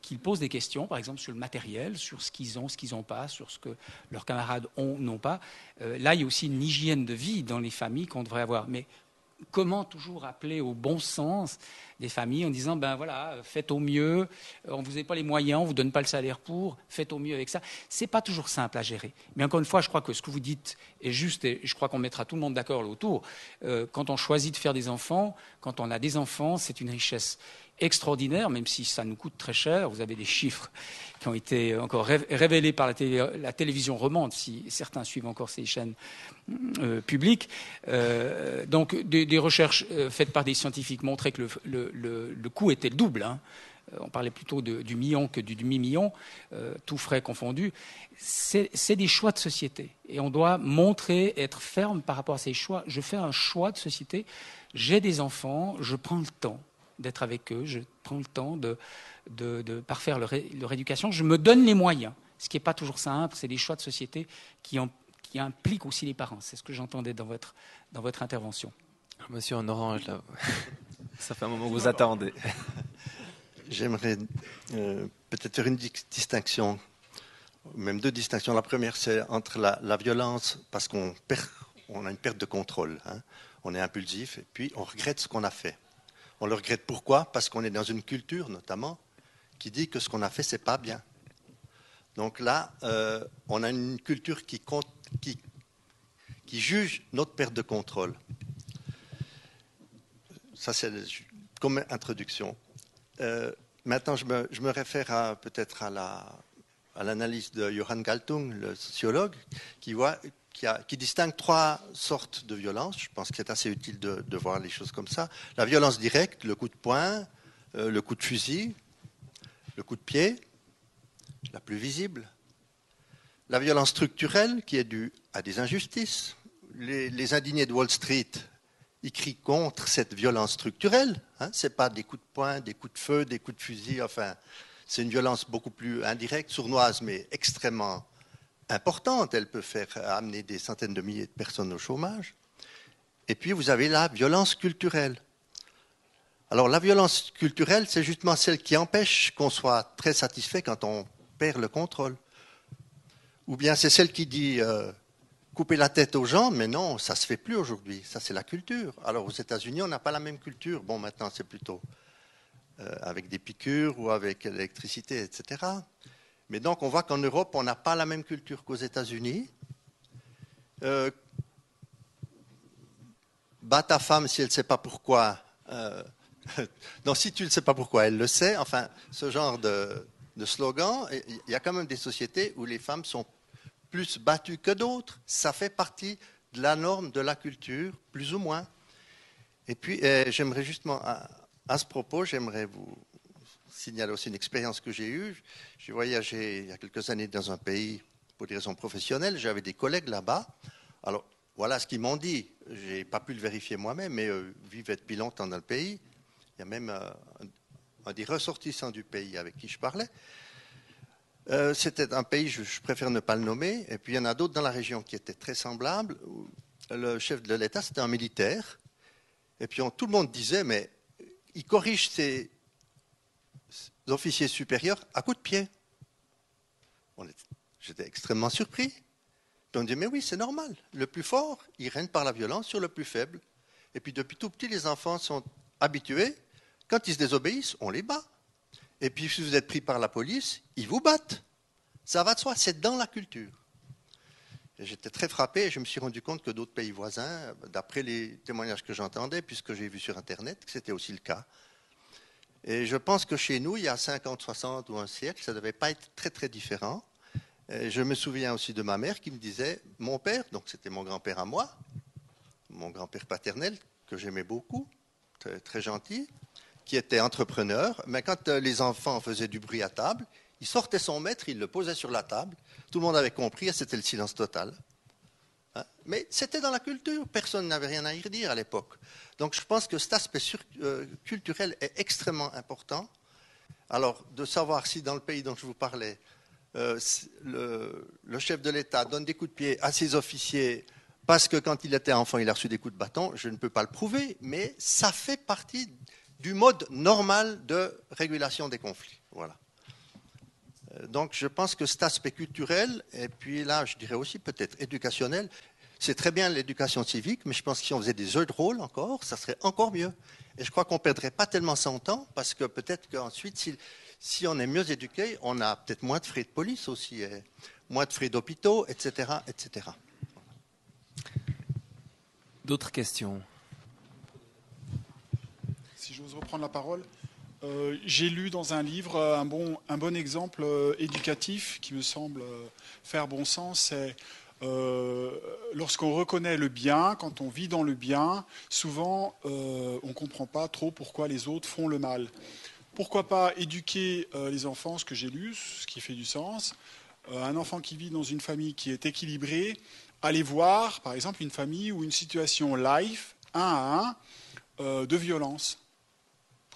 qu'ils posent des questions, par exemple sur le matériel, sur ce qu'ils ont, ce qu'ils n'ont pas, sur ce que leurs camarades ont, n'ont pas. Là, il y a aussi une hygiène de vie dans les familles qu'on devrait avoir. Mais comment toujours appeler au bon sens des familles en disant, ben voilà, faites au mieux, on ne vous donne pas les moyens, on ne vous donne pas le salaire pour, faites au mieux avec ça. Ce n'est pas toujours simple à gérer. Mais encore une fois, je crois que ce que vous dites est juste, et je crois qu'on mettra tout le monde d'accord là autour. Quand on choisit de faire des enfants, quand on a des enfants, c'est une richesse extraordinaire, même si ça nous coûte très cher. Vous avez des chiffres qui ont été encore révélés par la télévision romande, si certains suivent encore ces chaînes publiques. Donc, des recherches faites par des scientifiques montraient que le coût était le double. On parlait plutôt du million que du demi-million, tout frais confondu. C'est des choix de société. Et on doit montrer, être ferme par rapport à ces choix. Je fais un choix de société. J'ai des enfants, je prends le temps d'être avec eux, je prends le temps de parfaire leur éducation, je me donne les moyens. Ce qui n'est pas toujours simple, c'est des choix de société qui impliquent aussi les parents. C'est ce que j'entendais dans votre intervention. Monsieur en orange, là, ça fait un moment que vous attendez. J'aimerais peut-être faire une distinction, même deux distinctions. La première, c'est entre la violence, parce qu'on a une perte de contrôle. Hein. On est impulsif et puis on regrette ce qu'on a fait. On le regrette pourquoi? Parce qu'on est dans une culture, notamment, qui dit que ce qu'on a fait, c'est pas bien. Donc là, on a une culture qui juge notre perte de contrôle. Ça, c'est comme introduction. Maintenant, je me réfère peut-être à l'analyse de Johan Galtung, le sociologue, qui distingue trois sortes de violence. Je pense que c'est assez utile de voir les choses comme ça. La violence directe, le coup de poing, le coup de fusil, le coup de pied, la plus visible. La violence structurelle, qui est due à des injustices. Les indignés de Wall Street, ils crient contre cette violence structurelle. Hein. Ce n'est pas des coups de poing, des coups de feu, des coups de fusil. Enfin, c'est une violence beaucoup plus indirecte, sournoise, mais extrêmement importante. Elle peut faire amener des centaines de milliers de personnes au chômage. Et puis, vous avez la violence culturelle. Alors, la violence culturelle, c'est justement celle qui empêche qu'on soit très satisfait quand on perd le contrôle. Ou bien c'est celle qui dit couper la tête aux gens, mais non, ça ne se fait plus aujourd'hui. Ça, c'est la culture. Alors, aux États-Unis, on n'a pas la même culture. Bon, maintenant, c'est plutôt avec des piqûres ou avec l'électricité, etc. Mais donc, on voit qu'en Europe, on n'a pas la même culture qu'aux États-Unis. Bats ta femme si elle ne sait pas pourquoi. Non, si tu ne sais pas pourquoi, elle le sait. Enfin, ce genre de slogan, il y a quand même des sociétés où les femmes sont plus battues que d'autres. Ça fait partie de la norme, de la culture, plus ou moins. Et puis, j'aimerais justement, à ce propos, j'aimerais vous signaler aussi une expérience que j'ai eue. J'ai voyagé il y a quelques années dans un pays pour des raisons professionnelles. J'avais des collègues là-bas. Alors, voilà ce qu'ils m'ont dit. Je n'ai pas pu le vérifier moi-même, mais vivaient depuis longtemps dans le pays. Il y a même un des ressortissants du pays avec qui je parlais. C'était un pays, je préfère ne pas le nommer, et puis il y en a d'autres dans la région qui étaient très semblables. Le chef de l'État, c'était un militaire, et puis tout le monde disait, mais il corrige ses officiers supérieurs à coups de pied. J'étais extrêmement surpris. Puis on dit, mais oui, c'est normal. Le plus fort, il règne par la violence sur le plus faible. Et puis depuis tout petit, les enfants sont habitués. Quand ils se désobéissent, on les bat. Et puis si vous êtes pris par la police, ils vous battent. Ça va de soi, c'est dans la culture. Et j'étais très frappé et je me suis rendu compte que d'autres pays voisins, d'après les témoignages que j'entendais, puisque j'ai vu sur Internet, que c'était aussi le cas. Et je pense que chez nous, il y a 50, 60 ou un siècle, ça ne devait pas être très très différent. Et je me souviens aussi de ma mère qui me disait, mon père, donc c'était mon grand-père à moi, mon grand-père paternel, que j'aimais beaucoup, très, très gentil, qui était entrepreneur, mais quand les enfants faisaient du bruit à table, il sortait son maître, il le posait sur la table, tout le monde avait compris et c'était le silence total. Hein? Mais c'était dans la culture, personne n'avait rien à y redire à l'époque. Donc je pense que cet aspect culturel est extrêmement important. Alors, de savoir si dans le pays dont je vous parlais, le chef de l'État donne des coups de pied à ses officiers parce que quand il était enfant, il a reçu des coups de bâton, je ne peux pas le prouver, mais ça fait partie du mode normal de régulation des conflits. Voilà. Donc je pense que cet aspect culturel, et puis là je dirais aussi peut-être éducationnel, c'est très bien l'éducation civique, mais je pense que si on faisait des jeux de rôle encore, ça serait encore mieux. Et je crois qu'on ne perdrait pas tellement son temps, parce que peut-être qu'ensuite, si on est mieux éduqué, on a peut-être moins de frais de police aussi, et moins de frais d'hôpitaux, etc., etc. D'autres questions? Si j'ose reprendre la parole, j'ai lu dans un livre un bon exemple éducatif qui me semble faire bon sens. C'est lorsqu'on reconnaît le bien, quand on vit dans le bien, souvent on ne comprend pas trop pourquoi les autres font le mal. Pourquoi pas éduquer les enfants, ce que j'ai lu, ce qui fait du sens. Un enfant qui vit dans une famille qui est équilibrée, aller voir par exemple une famille ou une situation live, 1 à 1, de violence.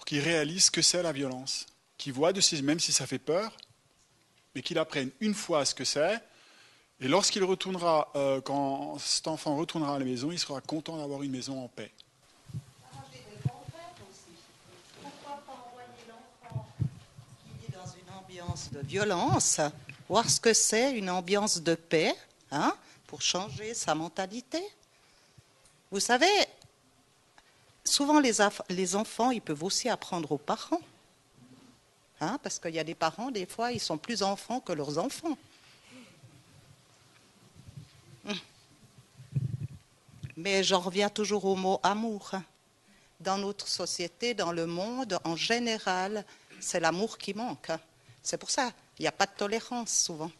Qui réalise ce que c'est la violence, qui voit même si ça fait peur, mais qu'il apprenne une fois ce que c'est. Et lorsqu'il retournera, quand cet enfant retournera à la maison, il sera content d'avoir une maison en paix. Pourquoi pas envoyer l'enfant qui est dans une ambiance de violence, voir ce que c'est une ambiance de paix, hein, pour changer sa mentalité? Vous savez, souvent les enfants, ils peuvent aussi apprendre aux parents. Hein, parce qu'il y a des parents, des fois, ils sont plus enfants que leurs enfants. Mais j'en reviens toujours au mot amour. Dans notre société, dans le monde, en général, c'est l'amour qui manque. C'est pour ça qu'il n'y a pas de tolérance souvent.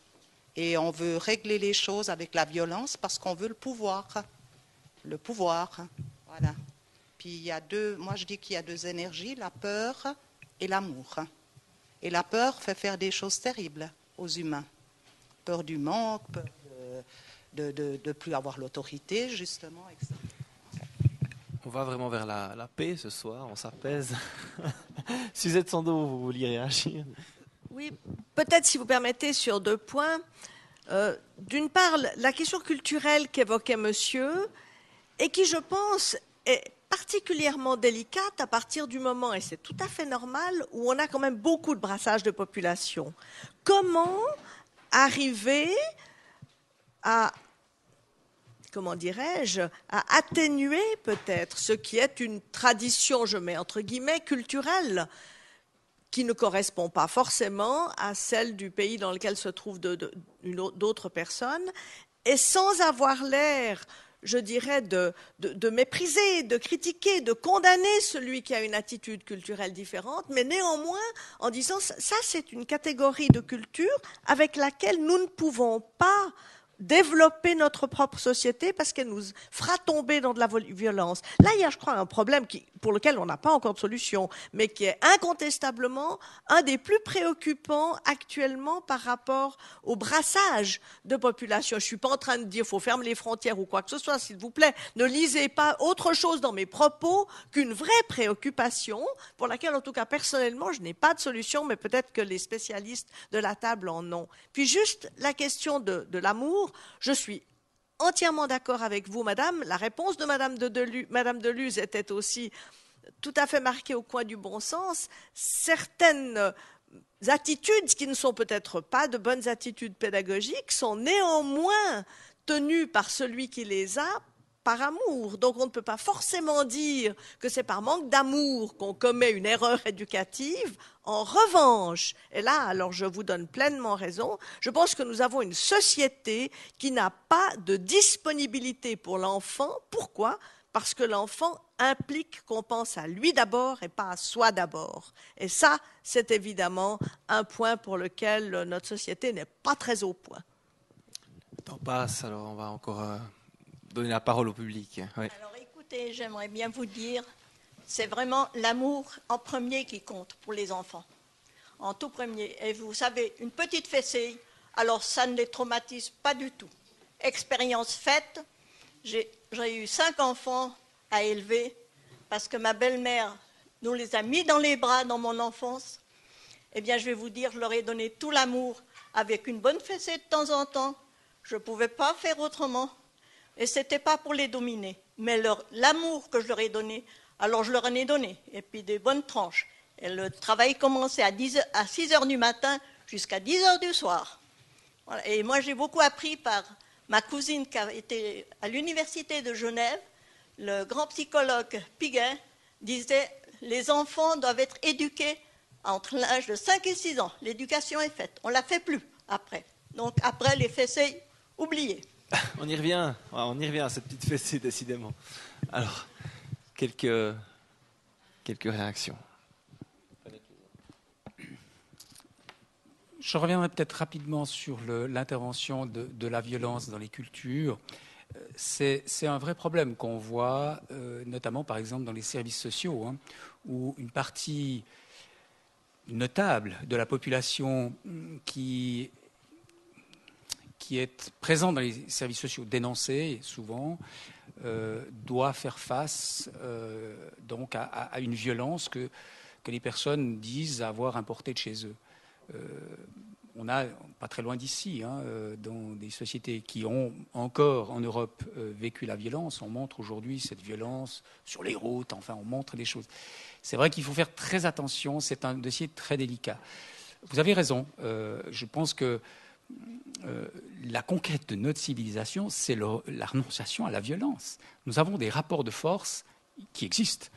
Et on veut régler les choses avec la violence parce qu'on veut le pouvoir. Le pouvoir, voilà. Puis il y a moi je dis qu'il y a deux énergies, la peur et l'amour. Et la peur fait faire des choses terribles aux humains. Peur du manque, peur de plus avoir l'autorité, justement, etc. On va vraiment vers la paix ce soir, on s'apaise. Suzette Sandeau, vous vouliez réagir? Oui, peut-être si vous permettez sur 2 points. D'une part, la question culturelle qu'évoquait monsieur et qui, je pense, est particulièrement délicate à partir du moment, et c'est tout à fait normal, où on a quand même beaucoup de brassage de population. Comment arriver à, comment dirais-je, à atténuer peut-être ce qui est une tradition, je mets entre guillemets, culturelle, qui ne correspond pas forcément à celle du pays dans lequel se trouvent d'autres personnes, et sans avoir l'air, je dirais, de mépriser, de critiquer, de condamner celui qui a une attitude culturelle différente, mais néanmoins en disant ça c'est une catégorie de culture avec laquelle nous ne pouvons pas développer notre propre société parce qu'elle nous fera tomber dans de la violence. Là, il y a, je crois, un problème pour lequel on n'a pas encore de solution, mais qui est incontestablement un des plus préoccupants actuellement par rapport au brassage de population. Je ne suis pas en train de dire qu'il faut fermer les frontières ou quoi que ce soit, s'il vous plaît. Ne lisez pas autre chose dans mes propos qu'une vraie préoccupation pour laquelle, en tout cas, personnellement, je n'ai pas de solution, mais peut-être que les spécialistes de la table en ont. Puis juste la question de l'amour. Je suis entièrement d'accord avec vous, madame. La réponse de madame Deluz était aussi tout à fait marquée au coin du bon sens. Certaines attitudes, qui ne sont peut-être pas de bonnes attitudes pédagogiques, sont néanmoins tenues par celui qui les a par amour. Donc on ne peut pas forcément dire que c'est par manque d'amour qu'on commet une erreur éducative. En revanche, et là, alors je vous donne pleinement raison, je pense que nous avons une société qui n'a pas de disponibilité pour l'enfant. Pourquoi ? Parce que l'enfant implique qu'on pense à lui d'abord et pas à soi d'abord. Et ça, c'est évidemment un point pour lequel notre société n'est pas très au point. Le temps passe, alors on va encore donner la parole au public. Oui. Alors écoutez, j'aimerais bien vous dire, c'est vraiment l'amour en premier qui compte pour les enfants. En tout premier. Et vous savez, une petite fessée, alors ça ne les traumatise pas du tout. Expérience faite, j'ai eu 5 enfants à élever parce que ma belle-mère nous les a mis dans les bras dans mon enfance. Eh bien, je vais vous dire, je leur ai donné tout l'amour avec une bonne fessée de temps en temps. Je ne pouvais pas faire autrement. Et ce n'était pas pour les dominer. Mais l'amour que je leur ai donné, alors je leur en ai donné. Et puis des bonnes tranches. Et le travail commençait à 6 heures du matin jusqu'à 10 heures du soir. Voilà. Et moi, j'ai beaucoup appris par ma cousine qui a été à l'université de Genève. Le grand psychologue Piguet disait « Les enfants doivent être éduqués entre l'âge de 5 et 6 ans. L'éducation est faite. On ne la fait plus après. Donc après, les fessées, oubliées. » On y revient à cette petite fessée, décidément. Alors, quelques réactions. Je reviendrai peut-être rapidement sur l'intervention de la violence dans les cultures. C'est un vrai problème qu'on voit, notamment par exemple dans les services sociaux, hein, où une partie notable de la population qui est présente dans les services sociaux dénoncés souvent doit faire face donc à une violence que les personnes disent avoir importée de chez eux. on a, pas très loin d'ici, dans des sociétés qui ont encore en Europe vécu la violence, on montre aujourd'hui cette violence sur les routes, enfin on montre des choses. C'est vrai qu'il faut faire très attention, c'est un dossier très délicat. Vous avez raison, je pense que la conquête de notre civilisation, c'est la renonciation à la violence. Nous avons des rapports de force qui existent.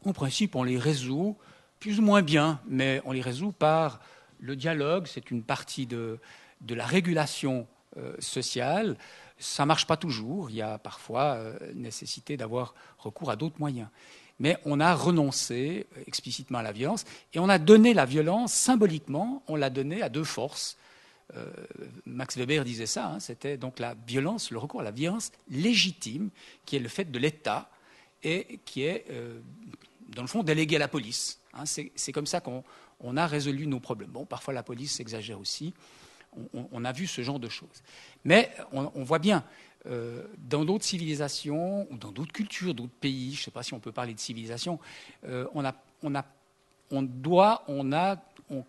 En principe, on les résout plus ou moins bien, mais on les résout par le dialogue, c'est une partie de la régulation sociale. Ça ne marche pas toujours, il y a parfois nécessité d'avoir recours à d'autres moyens. Mais on a renoncé explicitement à la violence, et on a donné la violence, symboliquement, on l'a donnée à deux forces. Max Weber disait ça, c'était donc la violence, le recours à la violence légitime, qui est le fait de l'État, et qui est, dans le fond, délégué à la police. C'est comme ça qu'on a résolu nos problèmes. Bon, parfois la police exagère aussi. On a vu ce genre de choses. Mais on voit bien, dans d'autres civilisations ou dans d'autres cultures, d'autres pays, je ne sais pas si on peut parler de civilisation, on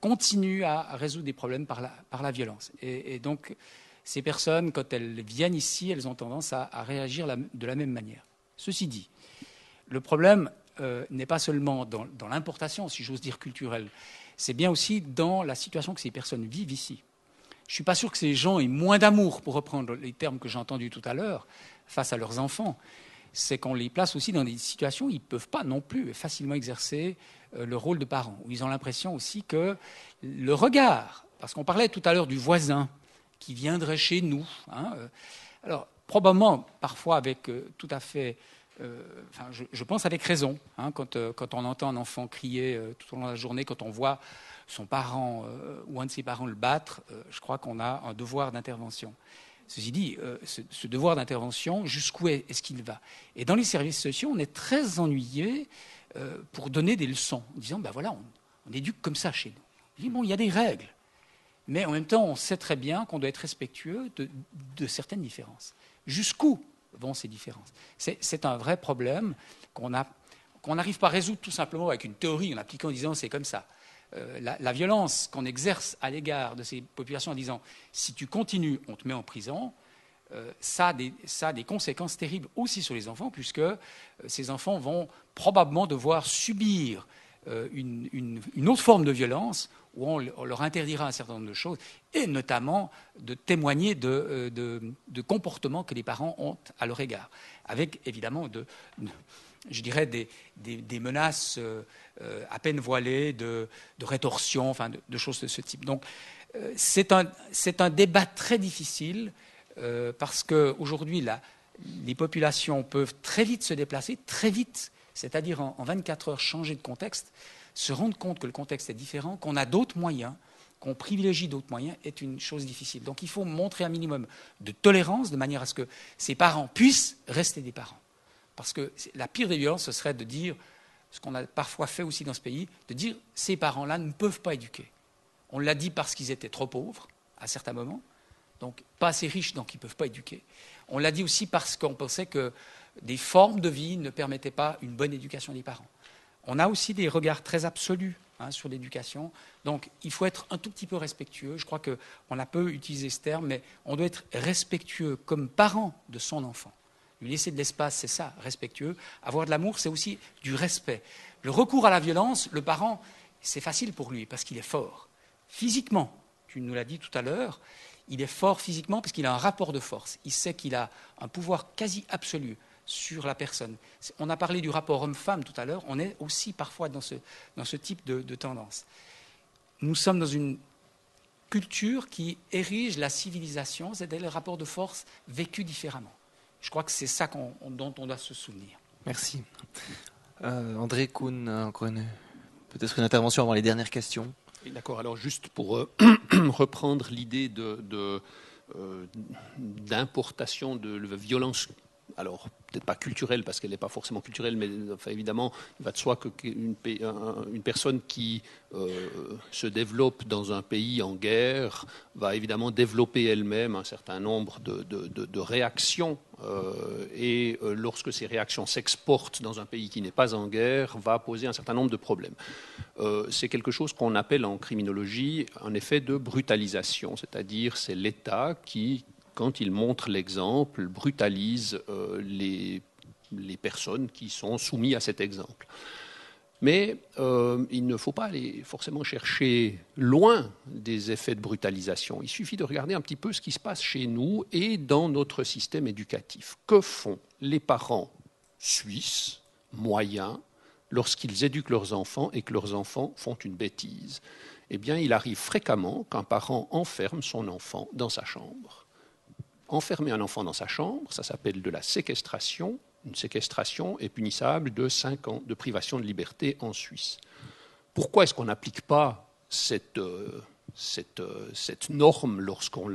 continue à résoudre des problèmes par la violence. Et donc, ces personnes, quand elles viennent ici, elles ont tendance à réagir de la même manière. Ceci dit, le problème n'est pas seulement dans l'importation, si j'ose dire, culturelle, c'est bien aussi dans la situation que ces personnes vivent ici. Je ne suis pas sûr que ces gens aient moins d'amour, pour reprendre les termes que j'ai entendus tout à l'heure, face à leurs enfants. C'est qu'on les place aussi dans des situations où ils ne peuvent pas non plus facilement exercer le rôle de parents, où ils ont l'impression aussi que le regard, parce qu'on parlait tout à l'heure du voisin qui viendrait chez nous, alors probablement parfois avec tout à fait... je pense avec raison, quand on entend un enfant crier tout au long de la journée, quand on voit son parent ou un de ses parents le battre, je crois qu'on a un devoir d'intervention. Ceci dit, ce devoir d'intervention, jusqu'où est-ce qu'il va? Et dans les services sociaux, on est très ennuyé pour donner des leçons, en disant, voilà, on éduque comme ça chez nous. On dit, bon, il y a des règles, mais en même temps, on sait très bien qu'on doit être respectueux de certaines différences. Jusqu'où vont ces différences? C'est un vrai problème qu'on n'arrive pas à résoudre tout simplement avec une théorie en appliquant en disant c'est comme ça. La violence qu'on exerce à l'égard de ces populations en disant si tu continues, on te met en prison, ça a des conséquences terribles aussi sur les enfants, puisque ces enfants vont probablement devoir subir une autre forme de violence où on leur interdira un certain nombre de choses, et notamment de témoigner de comportements que les parents ont à leur égard, avec évidemment je dirais des menaces à peine voilées, de rétorsion, enfin de choses de ce type. Donc c'est un débat très difficile parce qu'aujourd'hui les populations peuvent très vite se déplacer, très vite, c'est-à-dire en 24 heures changer de contexte, se rendre compte que le contexte est différent, qu'on a d'autres moyens, qu'on privilégie d'autres moyens, est une chose difficile. Donc il faut montrer un minimum de tolérance de manière à ce que ces parents puissent rester des parents. Parce que la pire des violences, ce serait de dire, ce qu'on a parfois fait aussi dans ce pays, de dire ces parents-là ne peuvent pas éduquer. On l'a dit parce qu'ils étaient trop pauvres, à certains moments, donc pas assez riches, donc ils ne peuvent pas éduquer. On l'a dit aussi parce qu'on pensait que des formes de vie ne permettaient pas une bonne éducation des parents. On a aussi des regards très absolus sur l'éducation, donc il faut être un tout petit peu respectueux. Je crois qu'on a peu utilisé ce terme, mais on doit être respectueux comme parent de son enfant. Lui laisser de l'espace, c'est ça, respectueux. Avoir de l'amour, c'est aussi du respect. Le recours à la violence, le parent, c'est facile pour lui parce qu'il est fort. Physiquement, tu nous l'as dit tout à l'heure, il est fort physiquement parce qu'il a un rapport de force. Il sait qu'il a un pouvoir quasi absolu sur la personne. On a parlé du rapport homme-femme tout à l'heure, on est aussi parfois dans ce type de tendance. Nous sommes dans une culture qui érige la civilisation, c'est-à-dire le rapport de force vécu différemment. Je crois que c'est ça dont on doit se souvenir. Merci. André Kuhn, peut-être une intervention avant les dernières questions. Oui, d'accord. Alors juste pour reprendre l'idée d'importation de violence alors peut-être pas culturelle parce qu'elle n'est pas forcément culturelle, mais enfin, évidemment, il va de soi qu'une personne qui se développe dans un pays en guerre va évidemment développer elle-même un certain nombre de réactions et lorsque ces réactions s'exportent dans un pays qui n'est pas en guerre, va poser un certain nombre de problèmes. C'est quelque chose qu'on appelle en criminologie un effet de brutalisation, c'est-à-dire c'est l'État qui, quand il montre l'exemple, brutalise les personnes qui sont soumises à cet exemple. Mais il ne faut pas aller forcément chercher loin des effets de brutalisation. Il suffit de regarder un petit peu ce qui se passe chez nous et dans notre système éducatif. Que font les parents suisses, moyens, lorsqu'ils éduquent leurs enfants et que leurs enfants font une bêtise? Eh bien, il arrive fréquemment qu'un parent enferme son enfant dans sa chambre. Enfermer un enfant dans sa chambre, ça s'appelle de la séquestration. Une séquestration est punissable de 5 ans de privation de liberté en Suisse. Pourquoi est-ce qu'on n'applique pas cette norme lorsqu'on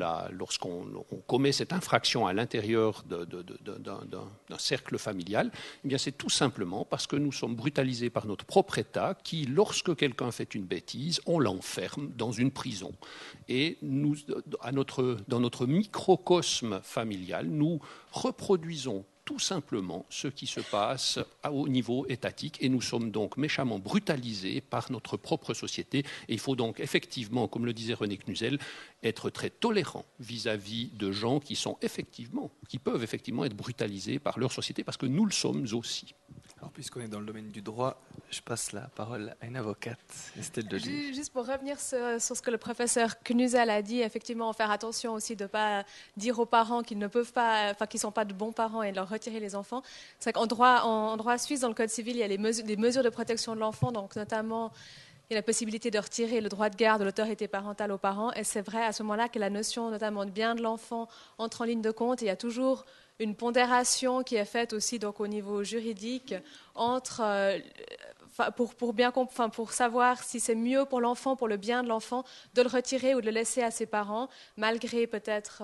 commet cette infraction à l'intérieur d'un cercle familial? Eh bien, c'est tout simplement parce que nous sommes brutalisés par notre propre État qui, lorsque quelqu'un fait une bêtise, on l'enferme dans une prison. Et nous, dans notre microcosme familial, nous reproduisons tout simplement ce qui se passe au niveau étatique et nous sommes donc méchamment brutalisés par notre propre société et il faut donc effectivement, comme le disait René Knuzel, être très tolérant vis-à-vis de gens qui peuvent effectivement être brutalisés par leur société parce que nous le sommes aussi. Alors, puisqu'on est dans le domaine du droit, je passe la parole à une avocate, Estelle Delue. Juste pour revenir sur ce que le professeur Knuzel a dit, effectivement, faire attention aussi de ne pas dire aux parents qu'ils ne peuvent pas, enfin, qu'ils ne sont pas de bons parents et de leur retirer les enfants. C'est qu'en droit suisse, dans le Code civil, il y a des mesures de protection de l'enfant, donc notamment il y a la possibilité de retirer le droit de garde de l'autorité parentale aux parents. Et c'est vrai à ce moment-là que la notion notamment de bien de l'enfant entre en ligne de compte. Et il y a toujours une pondération qui est faite aussi donc, au niveau juridique entre, pour savoir si c'est mieux pour l'enfant, pour le bien de l'enfant, de le retirer ou de le laisser à ses parents, malgré peut-être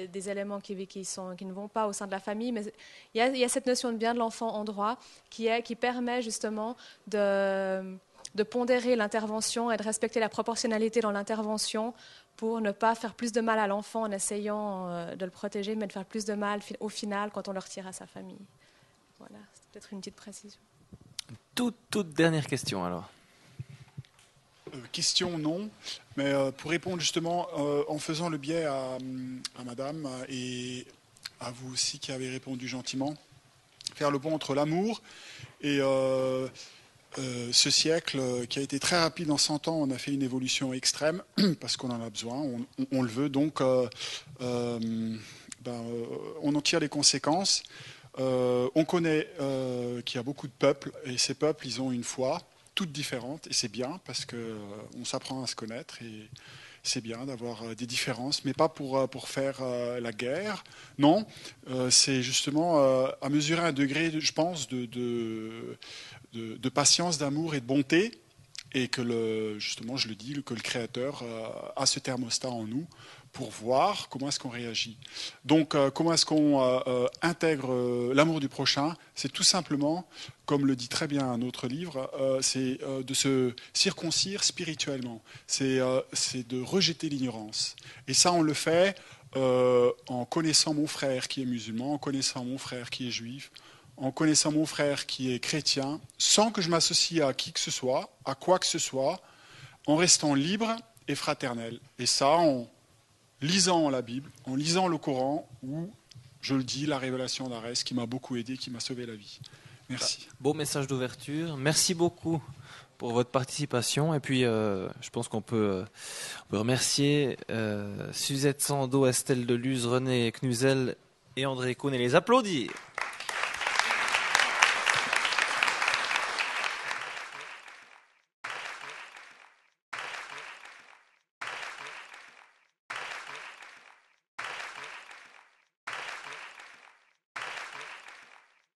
des éléments qui ne vont pas au sein de la famille. Mais il y a cette notion de bien de l'enfant en droit qui permet justement de pondérer l'intervention et de respecter la proportionnalité dans l'intervention pour ne pas faire plus de mal à l'enfant en essayant de le protéger, mais de faire plus de mal au final quand on le retire à sa famille. Voilà, c'est peut-être une petite précision. Toute dernière question alors. Question non, mais pour répondre justement en faisant le biais à madame et à vous aussi qui avez répondu gentiment, faire le pont entre l'amour et ce siècle qui a été très rapide en 100 ans, on a fait une évolution extrême parce qu'on en a besoin, on le veut, donc on en tire les conséquences. On connaît qu'il y a beaucoup de peuples et ces peuples, ils ont une foi toute différente et c'est bien parce qu'on s'apprend à se connaître et c'est bien d'avoir des différences, mais pas pour faire la guerre. Non, c'est justement à mesurer un degré, je pense, de patience, d'amour et de bonté, et que justement, je le dis, que le Créateur a ce thermostat en nous pour voir comment est-ce qu'on réagit. Donc, comment est-ce qu'on intègre l'amour du prochain? C'est tout simplement, comme le dit très bien un autre livre, c'est de se circoncire spirituellement. C'est de rejeter l'ignorance. Et ça, on le fait en connaissant mon frère qui est musulman, en connaissant mon frère qui est juif, en connaissant mon frère qui est chrétien, sans que je m'associe à qui que ce soit, à quoi que ce soit, en restant libre et fraternel. Et ça, en lisant la Bible, en lisant le Coran, ou, je le dis, la révélation d'Arès, qui m'a beaucoup aidé, qui m'a sauvé la vie. Merci. Beau message d'ouverture. Merci beaucoup pour votre participation. Et puis, je pense qu'on peut remercier Suzette Sandeau, Estelle Deluse, René Knuzel et André Kuhn et les applaudir.